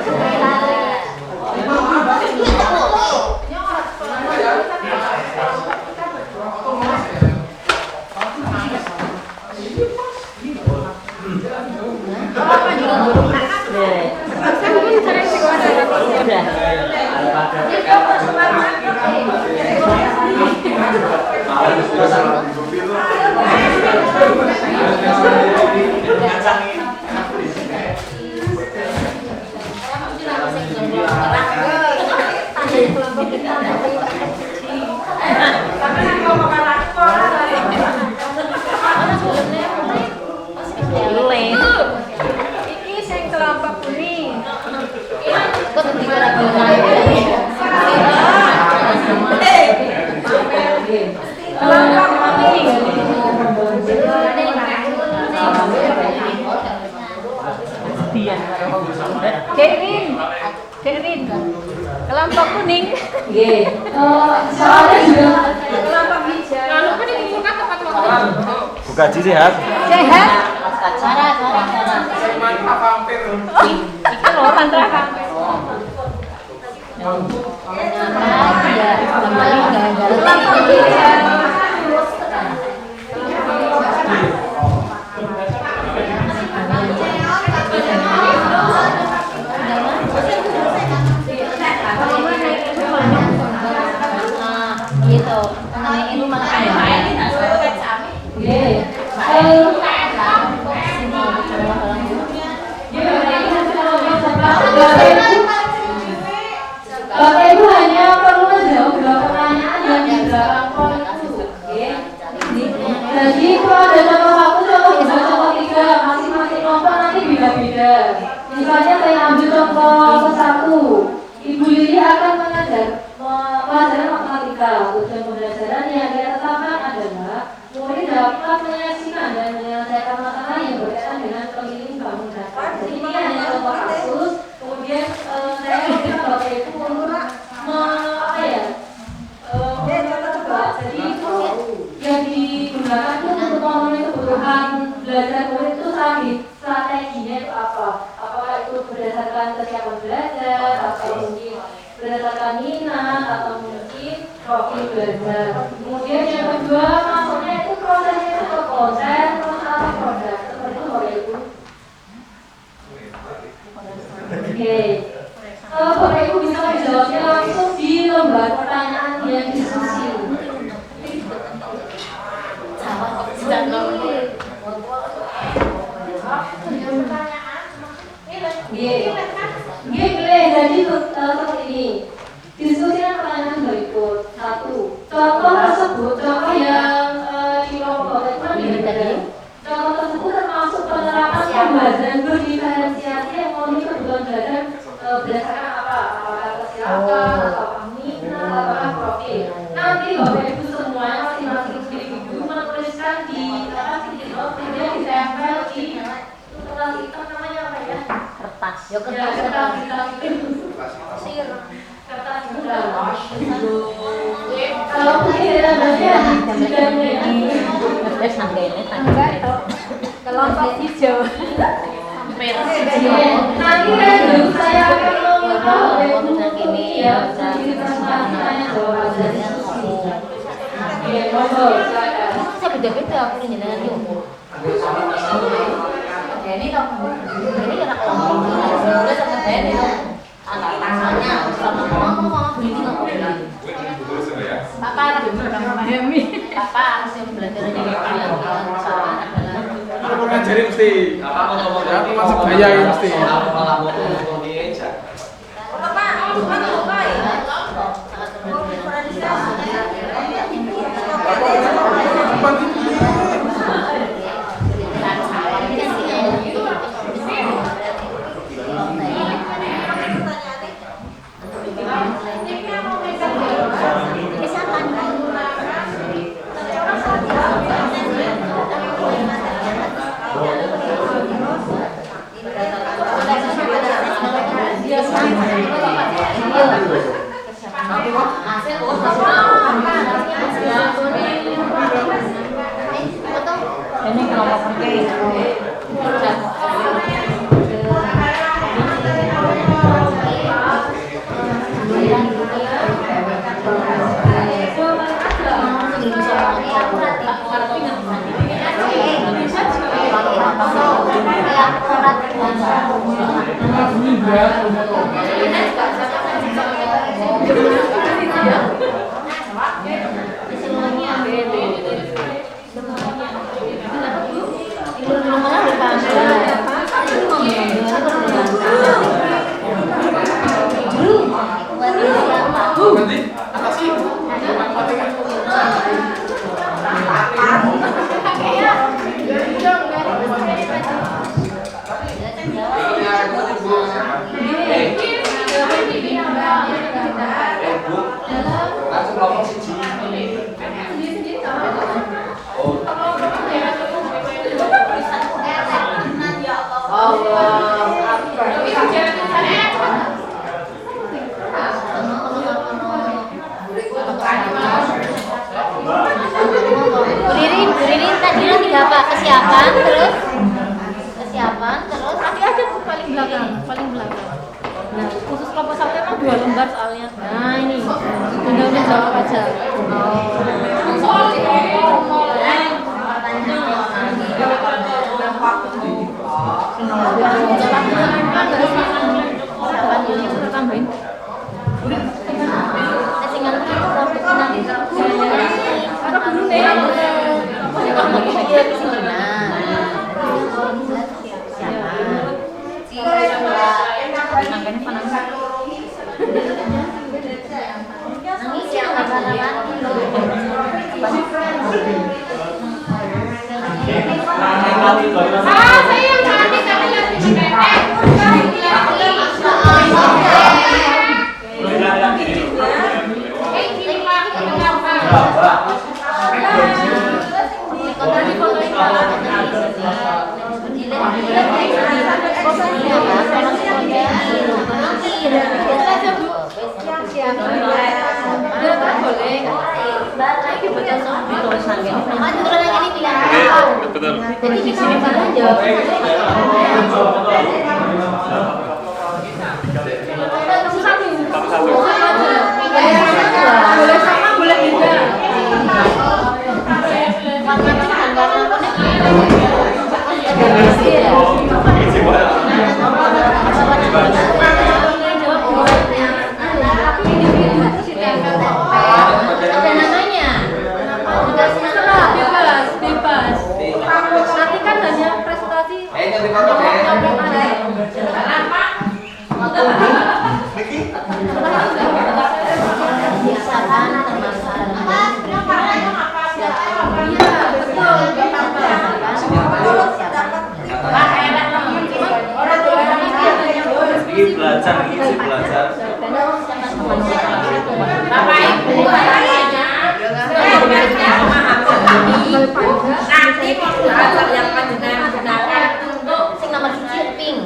Iki sing kelompok kuning. Kok Kerin, kelompok kuning. Nggih. Soalnya juga Kelompok hijau. Lalu kan ini buka tempat waktu. Buka Ji sehat. Sehat. Cara. Iki lho mantra kampir. Kelompok hijau. Gitu. Nah, ini malah kayak nggih. atau mungkin profil belajar. Kemudian yang kedua masuknya itu prosesnya itu ke konten terus apa produk seperti itu Bapak Ibu. Oke, Bapak Ibu bisa menjawabnya langsung di lembar pertanyaan yang diskusi. Jadi seperti ini. Diskusikan pertanyaan berikut. 1. Contoh tersebut, contoh yang di kelompok tadi. Contoh tersebut termasuk penerapan pembelajaran berdiferensiasi yang memenuhi kebutuhan belajar berdasarkan apa? Apakah kesiapan, apakah minat, apakah profil. Nanti Bapak Ibu semuanya masing-masing individu menuliskan di kemudian ditempel di kertas hitam namanya apa ya? Kertas. Kertas kalau mungkin kelompok hijau. nanti kan saya akan mengetahui ini ya jadi pertanyaan jawaban dari diskusi. Ya, monggo silakan. Saya beda-beda aku jenengan yo. Ini dong. Ini kena kelompok. Sudah sama Deni dong. Anak-anaknya sama mama beli nggak mau beli. Papa harus memahami. Papa harus yang belajar jadi salah adalah. Aku ngajarin mesti. Apa ngomong aku masuk gaya ya mesti. Ini kelompok penting. Buririn tadi nanti apa? Kesiapan terus Nanti aja paling belakang. Nah, khusus kelompok 1 emang 2 lembar soalnya. Nah, ini tinggal menjawab aja. Tambahin. Saya yang cantik tapi yang pendek. Jadi di sini mana jawab Satu. nanti moderator yang panjenengan gunakan untuk sing nomor 1 pink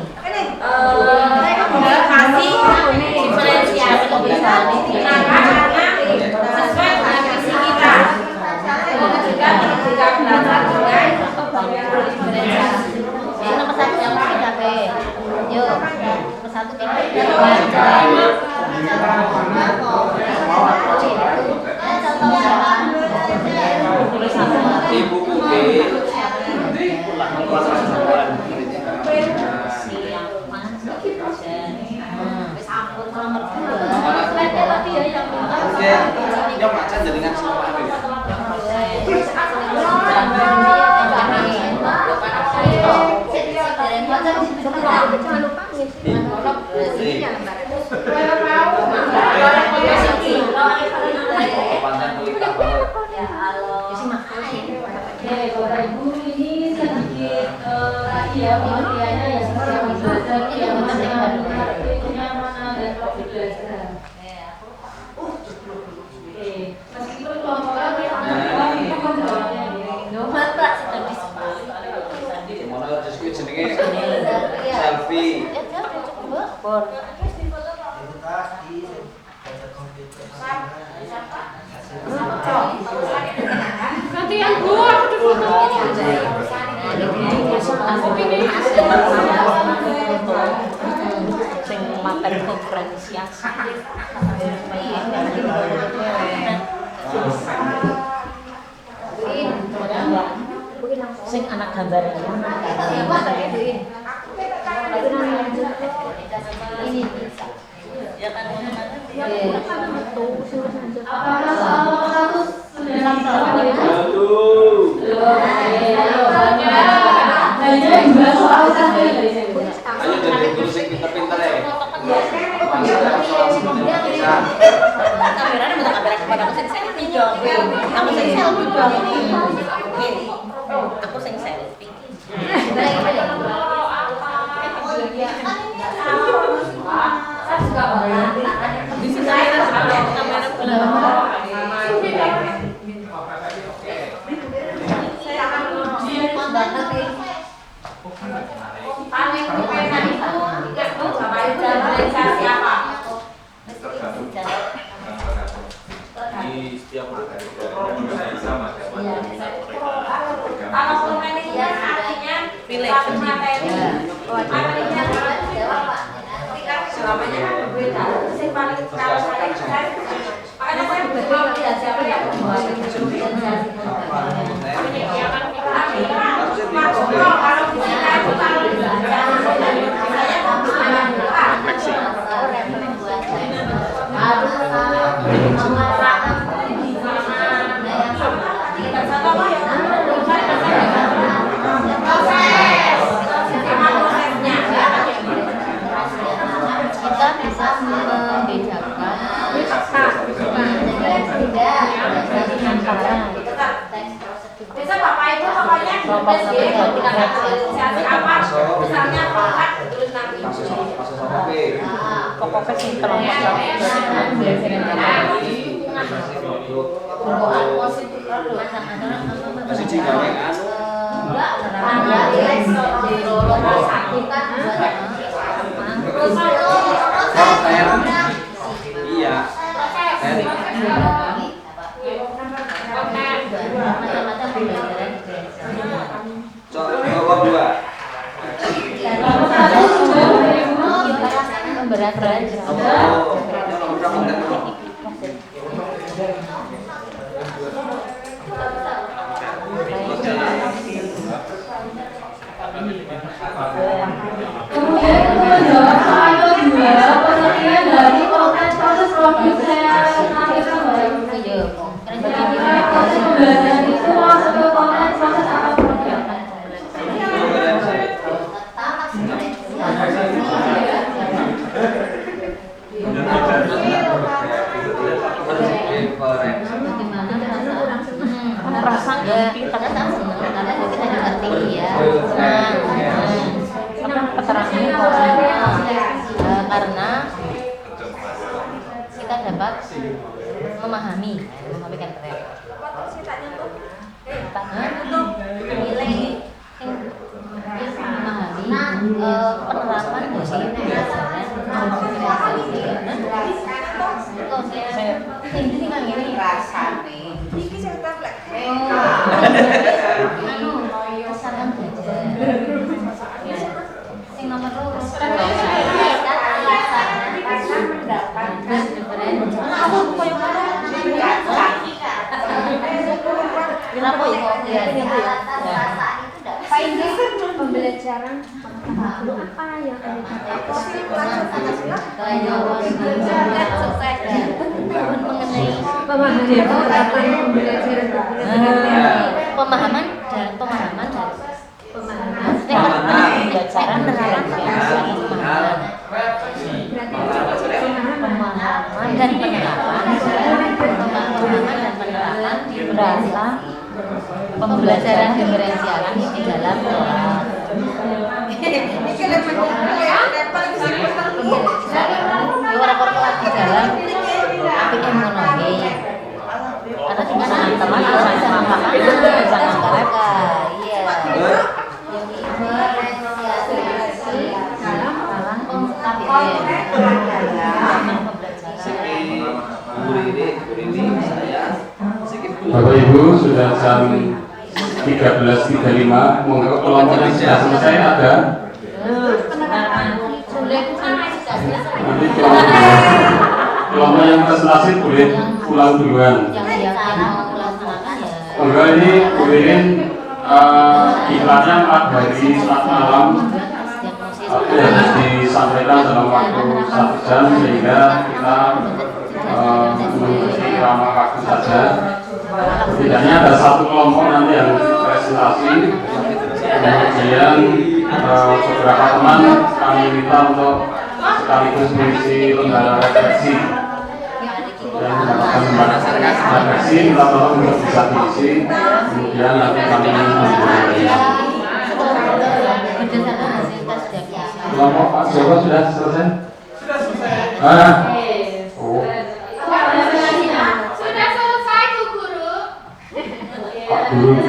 kasih diferensiasi digunakan karena sesuai dengan visi kita mewujudkan merdeka belajar dengan diferensiasi. Yang nomor 1 yang pasti capek. Yuk, nomor 1 kita Ibu Putih yang macam jaringan semua Oke, Bapak Ibu, ini sedikit tadi ya pengertiannya yang setiap belajar yang mendengar kenyamanan dan profit belajar. Oke, meskipun kelompoknya kita menjawabnya selfie. Nanti yang gua aku difoto. sing materi diferensiasi. Sing anak gambarnya. Ini ya kan apakah soal nomor 1 sudah dijawab Bapak Ibu? Hanya dua soal saja dari saya. Ayo jadi kursi pinter-pinter ya. kameranya minta kamera kepada aku sing selfie dong. Aku sing selfie dong. Aku sing selfie. Di sini kamera belakang. Di setiap materi sama Kalau pemilihan artinya satu materi materinya selamanya kan berbeda. Sing paling kalau saya makanya saya berdoa tidak siapa yang membuat kalau kita itu kalau belajar saya Kita bisa membedakan bisa Bapak Ibu pokoknya tulis ya kita negosiasi apa misalnya produk tulis nanti pokoknya sing kelompok masih gawe iya Jawab 2. berat-berat. Kemudian itu menjawab soal kedua, pengertian dari konteks proses produksi analisa baik. Proses pembelajaran itu masuk ke konteks proses apa produk. Perasaan padahal senang karena kita ngerti ya. Keterangan karena kita dapat memahami kan keren. Nilai memahami penerapan dari ini kan ini rasane iki sing refleks kesalahan belajar sing nomor 2 pembelajaran apa yang pemahaman dan pemahaman pembelajaran penerapan pemahaman dan penerapan berasa pembelajaran diferensialan di dalam kelas. Orang kelas di dalam tapi emosi. Karena cuma teman-teman orang sama mereka. Iya. Bapak Ibu sudah jam 13.35, monggo kelompok yang sudah selesai ada. Nanti kelompok yang presentasi boleh pulang duluan. Monggo ini kulirin iklannya 4 hari 4 malam. Tapi harus disampaikan dalam waktu 1 jam sehingga kita mengikuti ramah waktu saja. Setidaknya ada 1 kelompok nanti yang presentasi, kemudian beberapa teman kami minta untuk sekaligus mengisi lembaga refleksi dan mendapatkan refleksi kita tolong untuk bisa diisi, kemudian nanti kami memulai. Kelompok Pak Joko sudah selesai? Sudah selesai. Oh. Sudah selesai tuh guru. Pak Guru.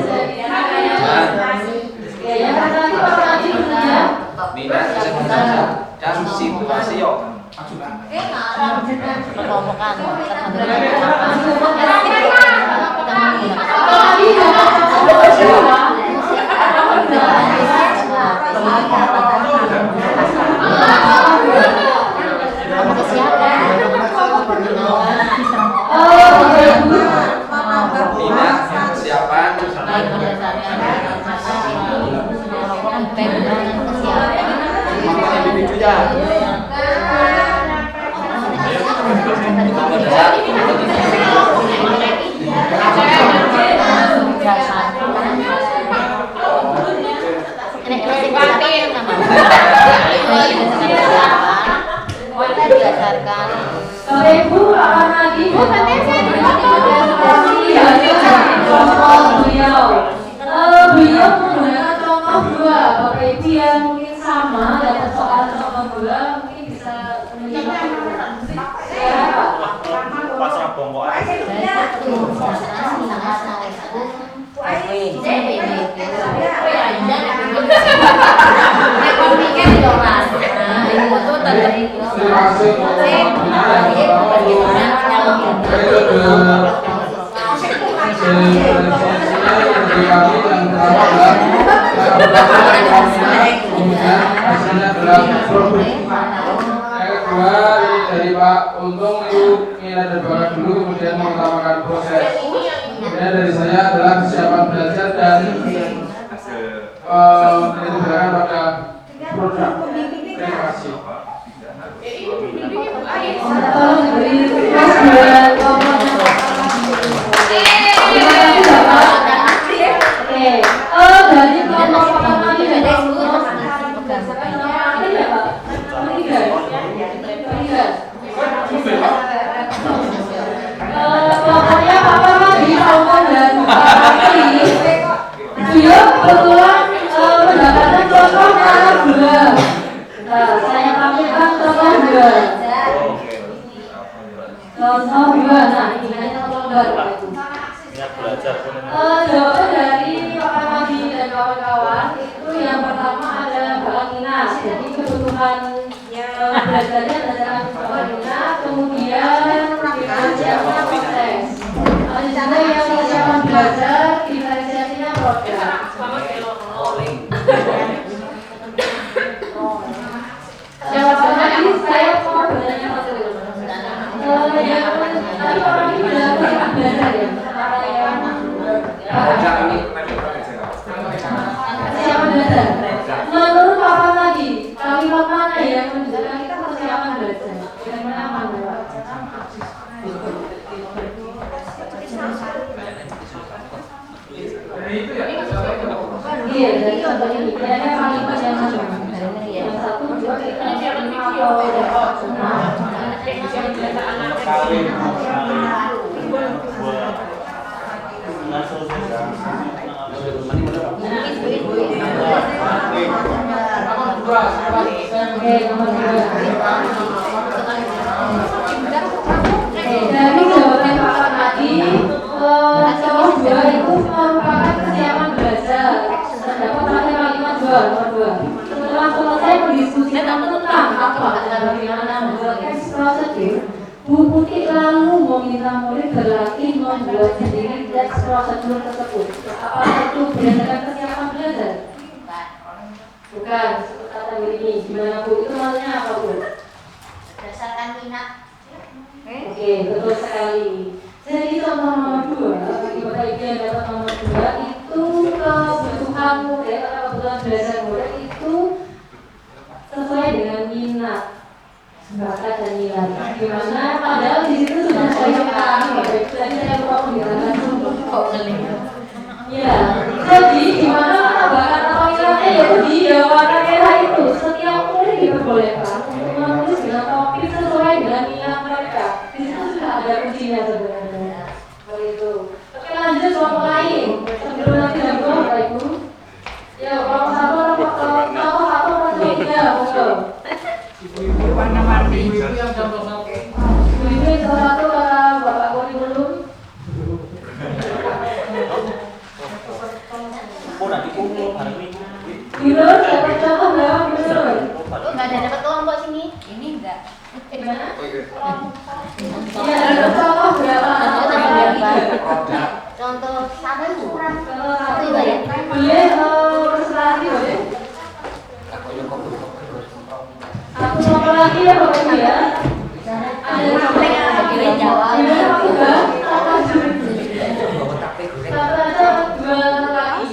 Minat dan situasi yo. Perlombokan Minat kesiapan individu ya. berdasarkan Ibu akan lagi beliau menggunakan contoh 2. Bapak Ibu yang mungkin sama dapat soal contoh 2 mungkin bisa Pasrah bongko dari Pak Untung Ibu minat dan bakat dulu, kemudian mengutamakan proses. Kemudian dari saya adalah kesiapan belajar dan menimbulkan pada produk. Terima kasih. Dari kelompok pertama ini kelompoknya Papa di Salman dan Pati Bapak Ibu? Niat belajar pun. Jawaban dari Pak Madi dan kawan-kawan itu yang pertama ada Mbak Minat. Jadi kebutuhan belajarnya berdasarkan Mbak Minat, kemudian diferensiasinya proses. Ada juga yang persiapan belajar, diferensiasinya produk. Jawaban tadi saya mau bertanya Mas Dulu. Tadi orang ini belajar belajar ya. Persiapan belajar. Menurut Bapak tadi, kalimat mana yang menunjukkan kita persiapan belajar? Bagaimana Pak? Iya, jadi contohnya ini. Kayaknya kalimat yang mana? Yang satu juga kita dari jawaban Pak Madi, nomor 2 itu merupakan kesiapan belajar. Terdapat pada kalimat 2, nomor 2. Setelah selesai mendiskusikan tentang apa dan bagaimana membuat teks prosedur, Bu Putih lalu meminta murid berlatih membuat sendiri teks prosedur tersebut. Apakah itu berdasarkan kesiapan belajar? Bukan, kata ini. Gimana Bu? Itu maksudnya apa Bu? Berdasarkan minat. Oke, betul sekali. Jadi contoh nomor 2, bagi Bapak Ibu yang dapat nomor 2 itu kebutuhan murid atau kebutuhan belajar murid itu sesuai dengan minat, bakat dan nilai. Gimana? Padahal di situ sudah saya katakan Bapak Ibu. Tadi saya lupa menjelaskan kok ya. Jadi gimana mana bakat atau nilainya yaitu di warna merah itu. Setiap murid diperbolehkan untuk menulis dengan topik sesuai dengan minat mereka. Di situ sudah ada kuncinya sebenarnya. Seperti itu. Oke, lanjut soal lain. Sebelum nanti jam 2 Bapak Ibu. Ya, kalau satu ya, betul. Ibu-ibu warna-warni. Ibu-ibu yang contoh oke. Ibu-ibu yang salah satu kata Bapak kurikulum. Nanti kumpul hari Minggu. Bener, dapat contoh berapa bener? Enggak ada dapat kelompok sini. Ini enggak. Gimana? Iya, dapat contoh berapa? Contoh satu kurang. Satu ya. Boleh berselari boleh? Aku nomor lagi ya Bapak Ibu ya. Ada yang jawab. Satu aja, dua lagi.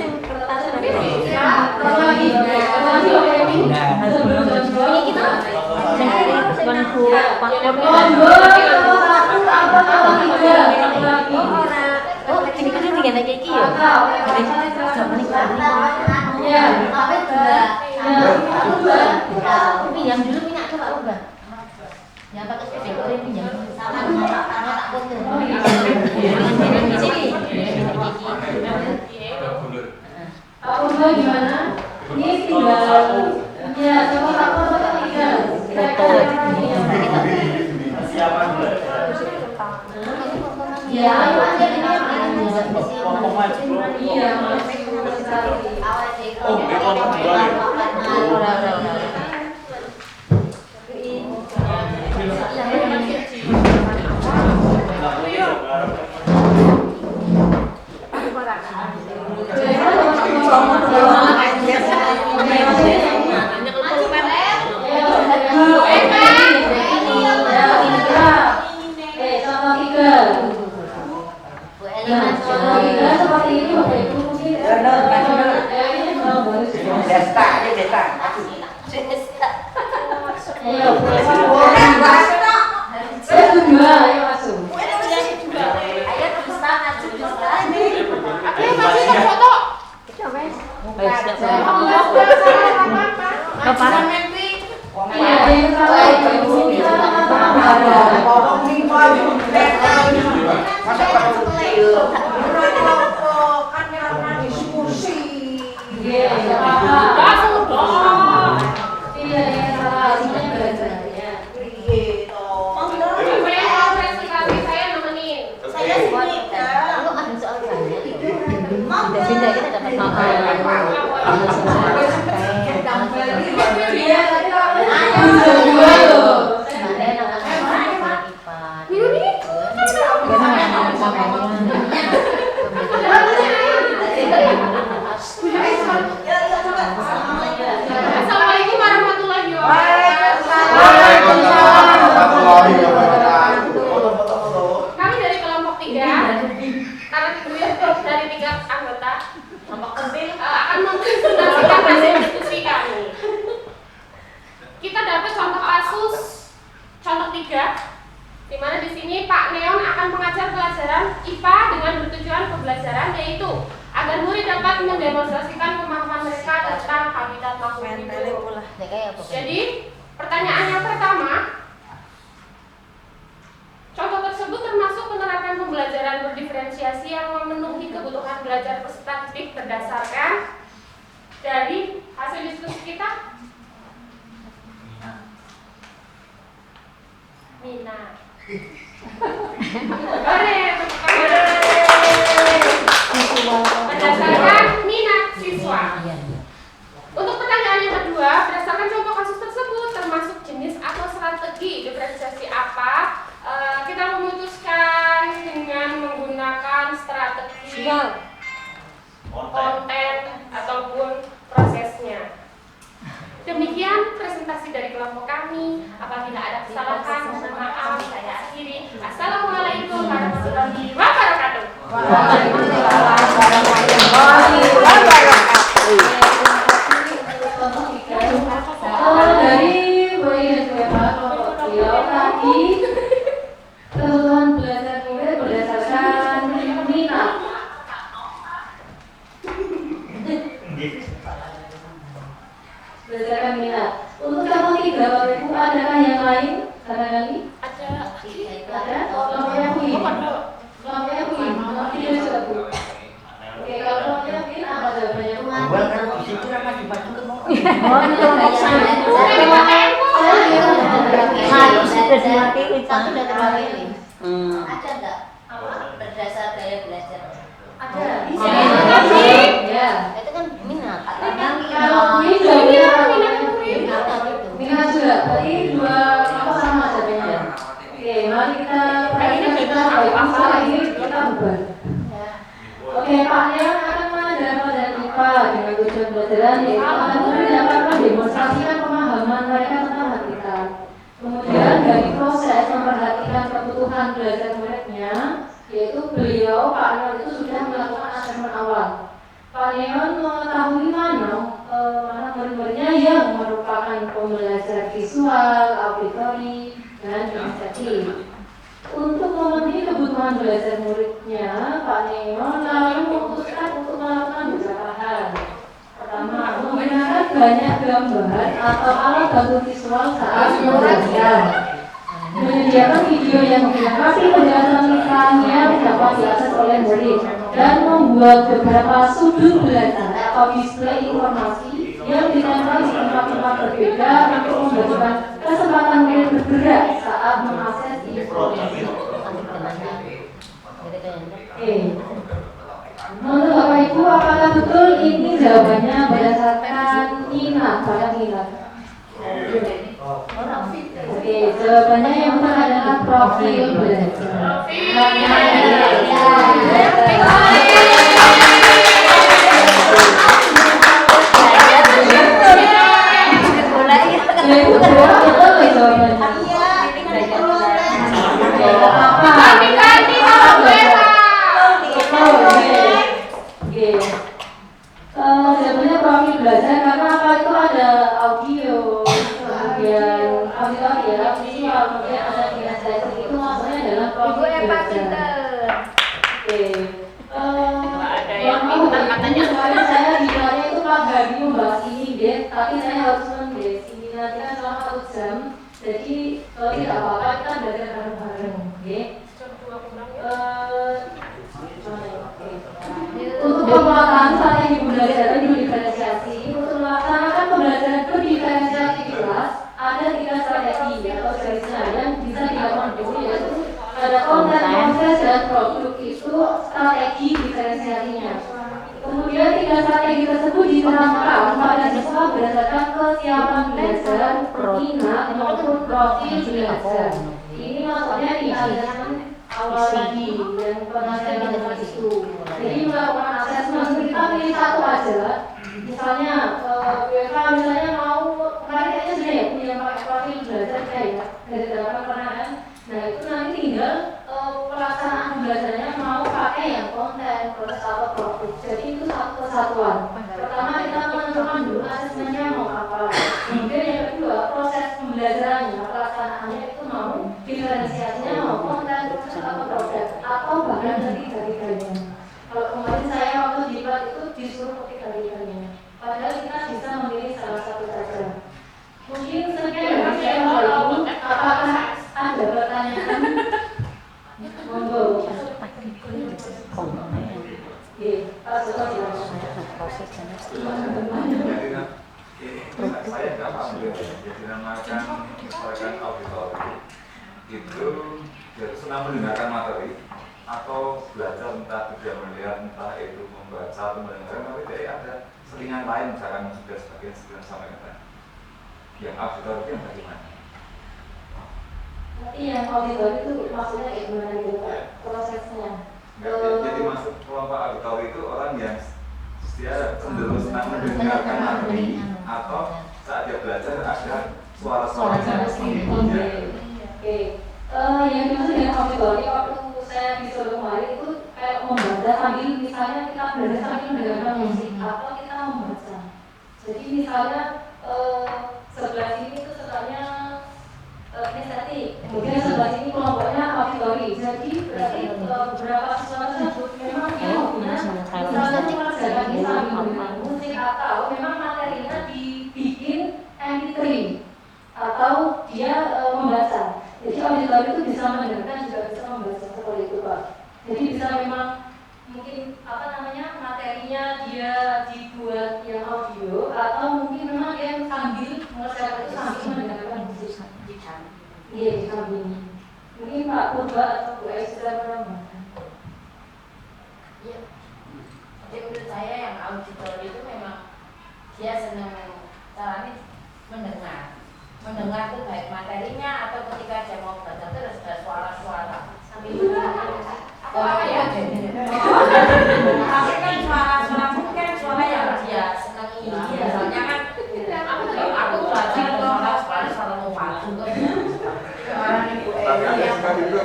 Lagi sebelum jam 2 kita pinjam dulu minyak coba ubah. Yang pakai sepeda goreng pinjam dulu. Sama tak foto. Di sini. Pak Purba gimana? Ini tinggal ya, coba Pak Purba tinggal. Persiapan belajar. Ya, ayo aja ini Ngomong aja bro. iya, masih Oh, kelompok 2 ya? seperti ini Bapak Ibu mungkin Desta, ini desta. ayo saya juga ayo masuk Ayo terus tangan terus tangan. Ayo masih mau foto. iya yang salah Ibu kita ada Ngomong nih, masa kalau kecil. Kan karena diskusi. iya nggak apa-apa iya yang salah semuanya belajar ya beda kita dapat Assalamualaikum warahmatullahi wabarakatuh. Kami dari kelompok 3, karena terdiri dari 3 anggota kelompok penting akan mempresentasikan hasil diskusi kami. Kita dapat contoh kasus contoh 3, di mana di sini Pak Neon akan mengajar pelajaran IPA dengan bertujuan pembelajaran yaitu agar murid dapat mendemonstrasikan pemahaman mereka tentang habitat makhluk hidup. Jadi pertanyaan yang pertama, contoh tersebut termasuk penerapan pembelajaran berdiferensiasi yang memenuhi kebutuhan belajar peserta didik berdasarkan dari hasil diskusi kita. Minat. Berdasarkan minat siswa. Untuk pertanyaan yang kedua, berdasarkan contoh kasus tersebut termasuk jenis atau strategi diferensiasi apa? Kita memutuskan dengan menggunakan strategi konten ataupun prosesnya. Demikian presentasi dari kelompok kami. Apabila ada kesalahan, mohon maaf. Saya akhiri. Assalamualaikum warahmatullahi wabarakatuh. Waalaikumsalam warahmatullahi wabarakatuh. Dari Boy dan Bapak kelompok beliau tadi kebutuhan belajar murid berdasarkan minat. Berdasarkan minat. Untuk kelompok 3, Bapak Ibu, adakah yang lain? Barangkali? Ada. Ada? Kelompoknya Queen. Kelompoknya Queen. Kelompok 3 sudah Bu. Oke, kalau kelompoknya Queen apa jawabannya? Ada enggak? Berdasar gaya belajar. Ada. Ya. Itu kan minat. Kalau Queen jawabnya minat juga. Berarti 2 kelompok sama jawabannya. Oke, mari kita perhatikan kita baik ini kita bubar. Oke, Pak Leon akan mengajar pelajaran IPA dengan tujuan pelajaran yaitu agar murid dapat mendemonstrasikan pemahaman mereka tentang habitat. Kemudian dari proses memperhatikan kebutuhan belajar muridnya, yaitu beliau Pak Leon itu sudah melakukan asesmen awal. Pak Leon mengetahui mana murid-muridnya yang merupakan pembelajar visual, auditori, dan kinestetik. Untuk memenuhi kebutuhan belajar muridnya, Pak Neon lalu memutuskan untuk melakukan beberapa hal. Pertama, menggunakan banyak gambar atau alat bantu visual saat mengajar. Menyediakan video yang dilengkapi penjelasan lisan yang dapat diakses oleh murid dan membuat beberapa sudut belajar atau display informasi yang ditempel di tempat-tempat berbeda untuk memberikan kesempatan murid bergerak saat mengakses informasi. Oke. Menurut Bapak Ibu, apakah betul ini jawabannya berdasarkan minat, pada minat? Oke, jawabannya yang benar adalah profil belajar. Jawabannya profil belajar karena apa itu ada audio, kemudian auditor ya, visual, kemudian ada kinestetik itu maksudnya adalah profil belajar. Oke. Kemarin saya di kelasnya itu Pak Hadi membahas ini deh, tapi saya harus mendefinisikan selama 1 jam. Jadi kalau tidak apa-apa kita belajar bareng-bareng, oke? Untuk pemelataan strategi pembelajaran diferensiasi, untuk melaksanakan pembelajaran berdiferensiasi di kelas ada 3 strategi atau jenisnya yang bisa dilakukan dulu, yaitu ada konten, proses, dan produk. Itu strategi diferensiasinya. Kemudian Kemudian 3 strategi tersebut diterapkan pada siswa berdasarkan kesiapan belajar, minat maupun profil belajar. Ini maksudnya di asesmen awal tadi dan pengajaran itu. Jadi melakukan asesmen kita pilih satu aja. Misalnya BK misalnya mau kemarin aja sudah ya punya profil belajar ya dari delapan pernah. Nah itu nanti tinggal pelaksanaan belajarnya mau pakai yang konten, proses atau profil. Jadi itu satu kesatuan. Pertama kita menentukan dulu asesmennya mau apa. Kemudian yang kedua proses pembelajarannya, pelaksanaannya itu mau diferensiasinya mau konten, proses atau profil atau bahkan ketiga-tiganya. Kalau kemarin saya waktu di kelas itu disuruh ketiga-tiganya. Padahal kita bisa memilih salah satu saja. Mungkin sekian dari saya Bapak. Apakah ada pertanyaan? Monggo. Saya nggak paham jadi namakan misalkan auditor itu senang mendengarkan materi atau belajar entah tidak melihat entah itu membaca atau mendengarkan, tapi dari ada selingan lain misalkan sudah sebagian sampai tadi yang auditor itu yang bagaimana? Yang auditor itu maksudnya kayak gimana gitu Pak? Prosesnya? Jadi maksud kelompok auditor itu orang yang dia cenderung senang mendengarkan materi atau saat dia belajar ada suara-suara yang mengikutnya. Oke. Yang dimaksud dengan auditor waktu saya disuruh kemarin itu kayak membaca sambil misalnya kita belajar sambil mendengarkan musik atau kita membaca. Jadi misalnya sebelah sini itu setelahnya kinestetik, kemudian sebelah sini kelompoknya auditori. Jadi berarti beberapa siswa tersebut memang dia punya misalnya pelajaran ini sambil mendengar musik atau memang materinya dibikin MP3 atau dia membaca. Jadi auditori itu bisa mendengarkan juga bisa membaca seperti itu Pak. Jadi bisa memang mungkin materinya dia dibuat yang audio atau mungkin memang dia sambil mengerjakan itu sambil mendengarkan musik. Iya di samping. Mungkin Pak Purba atau Bu Aisyah menambahkan. Iya. Jadi menurut saya yang auditor itu memang dia senang caranya mendengar tuh baik materinya atau ketika dia mau baca itu ada suara-suara sambil apa ya? Tapi kan suara-suara mungkin suara yang dia senangi. Misalnya kan aku belajar suara mau maju orang ibu yang itu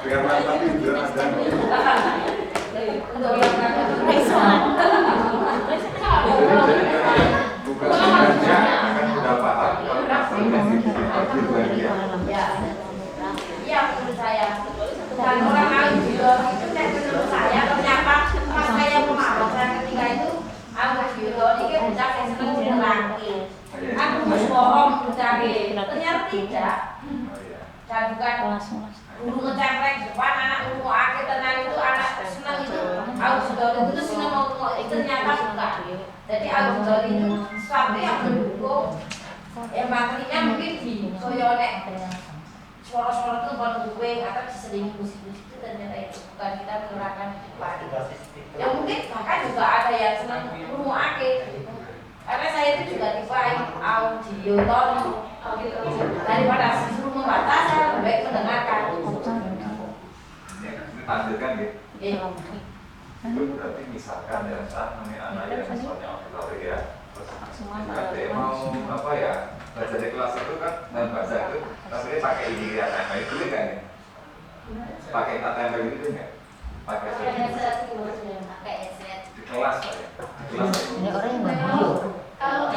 biar nanti juga ada untuk yang bukan sebenarnya akan sudah paham ya menurut saya dan orang audio itu menurut saya ternyata pas saya memahami saya ketika itu audio ini bisa senang mendengarkan aku bohong mencari ternyata tidak dan bukan guru ngecempreng depan anak umur akhir tenan itu anak senang itu auditor itu senang mau itu ternyata bukan. Jadi auditor itu sesuatu yang mendukung materinya mungkin di soyonek suara-suara itu berdua atau diselingi musik-musik itu ternyata itu bukan kita menggerakkan padi. Yang mungkin bahkan juga ada yang senang umur akhir. Karena saya itu juga tipe auditor daripada disuruh membaca saya lebih baik mendengarkan. Ini tampilkan gitu. Itu berarti misalkan ya saat anak yang misalnya auditor ya, terus dia mau apa ya baca di kelas itu kan dan baca itu, tapi dia pakai ini ya tempel itu kan ya, pakai tempel itu nggak? Pakai headset di kelas ya, kelas Ini orang yang nggak Kalau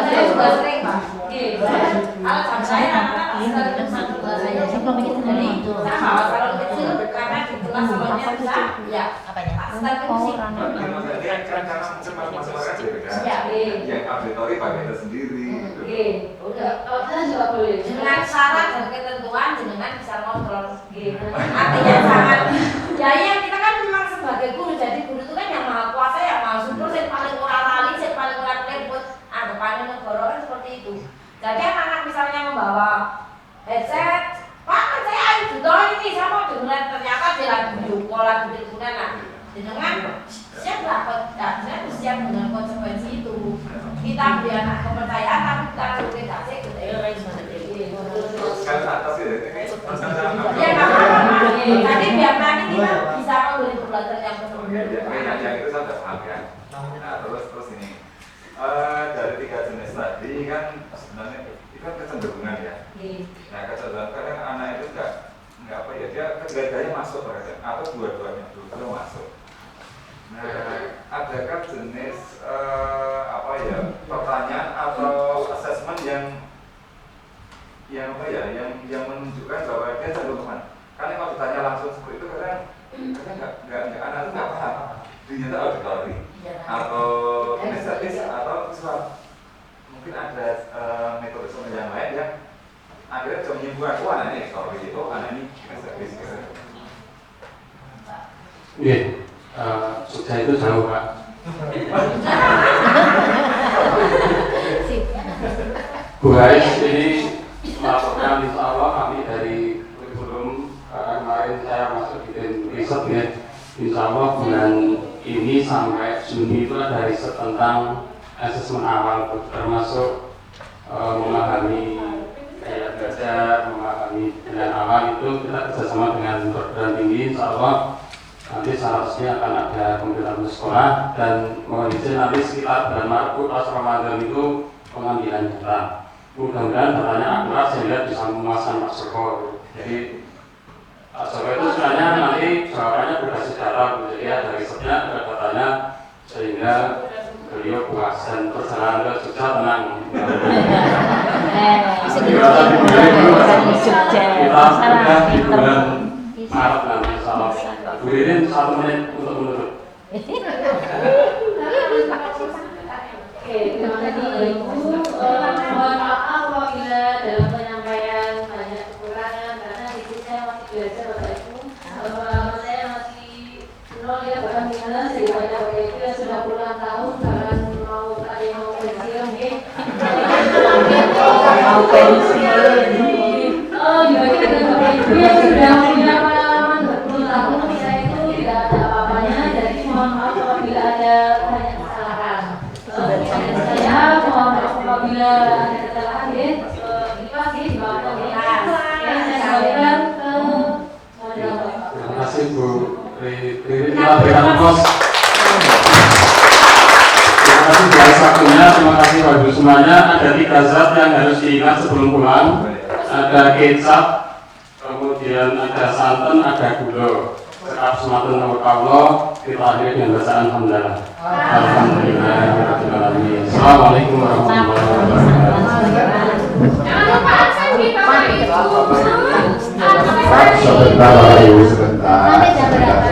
saya juga sering Pak. Kalau saya anak-anak saya sebelum ini jadi saya bawa salon kecil karena di kelas salonnya bisa ya start musik. Maksudnya kan karena mungkin masyarakat beda. Yang auditori pakai itu sendiri. Oke, udah. Kalau saya juga boleh. Dengan syarat dan ketentuan dengan bisa kontrol. Artinya sangat. Ya yang kita kan memang sebagai guru, jadi guru itu kan yang maha kuasa, yang maha subur, yang paling ora lali, yang paling ora lembut. Anggapannya negara kan seperti itu. Jadi anak-anak misalnya membawa headset, Pak, saya auditor ini, saya mau dengar ternyata dia lagi video call, lagi teleponan lah. Dengan siap dengan konsekuensi itu. Kita beri anak kepercayaan tapi kita rekomendasi ke Kan atas ya. ya nggak apa-apa. Nanti biar nanti kita bisa memberi pembelajaran yang penuh. Yang itu saya sudah paham ya. Nah terus ini dari 3 jenis tadi kan sebenarnya itu kan kecenderungan ya. Nah kecenderungan kadang anak itu nggak apa ya, dia ketiganya masuk atau dua-duanya masuk. Nah adakah jenis apa ya pertanyaan atau assessment yang apa ya yang menunjukkan bahwa dia cenderung kemana? Karena kalau ditanya langsung seperti itu kadang nggak anak itu nggak paham. Ternyata auditori atau kinestetis atau visual. Mungkin ada metode yang lain yang akhirnya bisa menyimpulkan anak ini auditori itu anak ini kinestetis. Iya, sudah itu jauh Pak. Bu Ais ini melaporkan insya Allah kami dari kurikulum kemarin saya masuk di tim riset ya. Insya Allah bulan ini sampai Juni itu ada riset tentang asesmen awal termasuk memahami kayak belajar, memahami pilihan awal itu kita kerjasama dengan perguruan tinggi. Insya Allah nanti seharusnya akan ada pemberitahuan sekolah dan mohon izin nanti sekitar bulan Maret pas Ramadan itu pengambilan data. Mudah-mudahan datanya akurat sehingga bisa memuaskan Pak Joko. Jadi Pak Joko itu sebenarnya nanti jawabannya berbasis data, jadi ada risetnya, ada datanya sehingga beliau puas dan perjalanan ke Jogja tenang. Kita sudah di bulan Maret nanti insyaallah. Bu Ririn 1 menit untuk menutup. Oke, terima kasih Ibu. Mohon maaf apabila dalam penyampaian banyak kekurangan karena di sini saya masih belajar Bapak Ibu. Pengalaman saya masih nol ya, bahkan minus daripada Bapak Ibu yang sudah puluhan tahun bahkan mau pensiun ya. Mau pensiun. Oh, dibagi dengan Bapak Ibu yang sudah punya pengalaman berpuluh tahun, saya itu tidak ada apa-apanya. Jadi mohon maaf apabila ada banyak kesalahan. Saya mohon maaf apabila ada kesalahan ya. Ini pasti di bawah komunitas. Saya kembalikan ke moderator. Terima kasih Bu Ririn, kita berikan aplaus. Terima kasih atas waktunya, terima kasih Bapak Ibu semuanya. Ada 3 zat yang harus diingat sebelum pulang. Ada kecap, kemudian ada santan, ada gula. Sekap sematun nama Allah, kita akhiri dengan bacaan Alhamdulillah. Alhamdulillahirrahmanirrahim. Assalamualaikum warahmatullahi wabarakatuh. Jangan lupa absen di Bapak Ibu. Sebentar, Ibu, sebentar.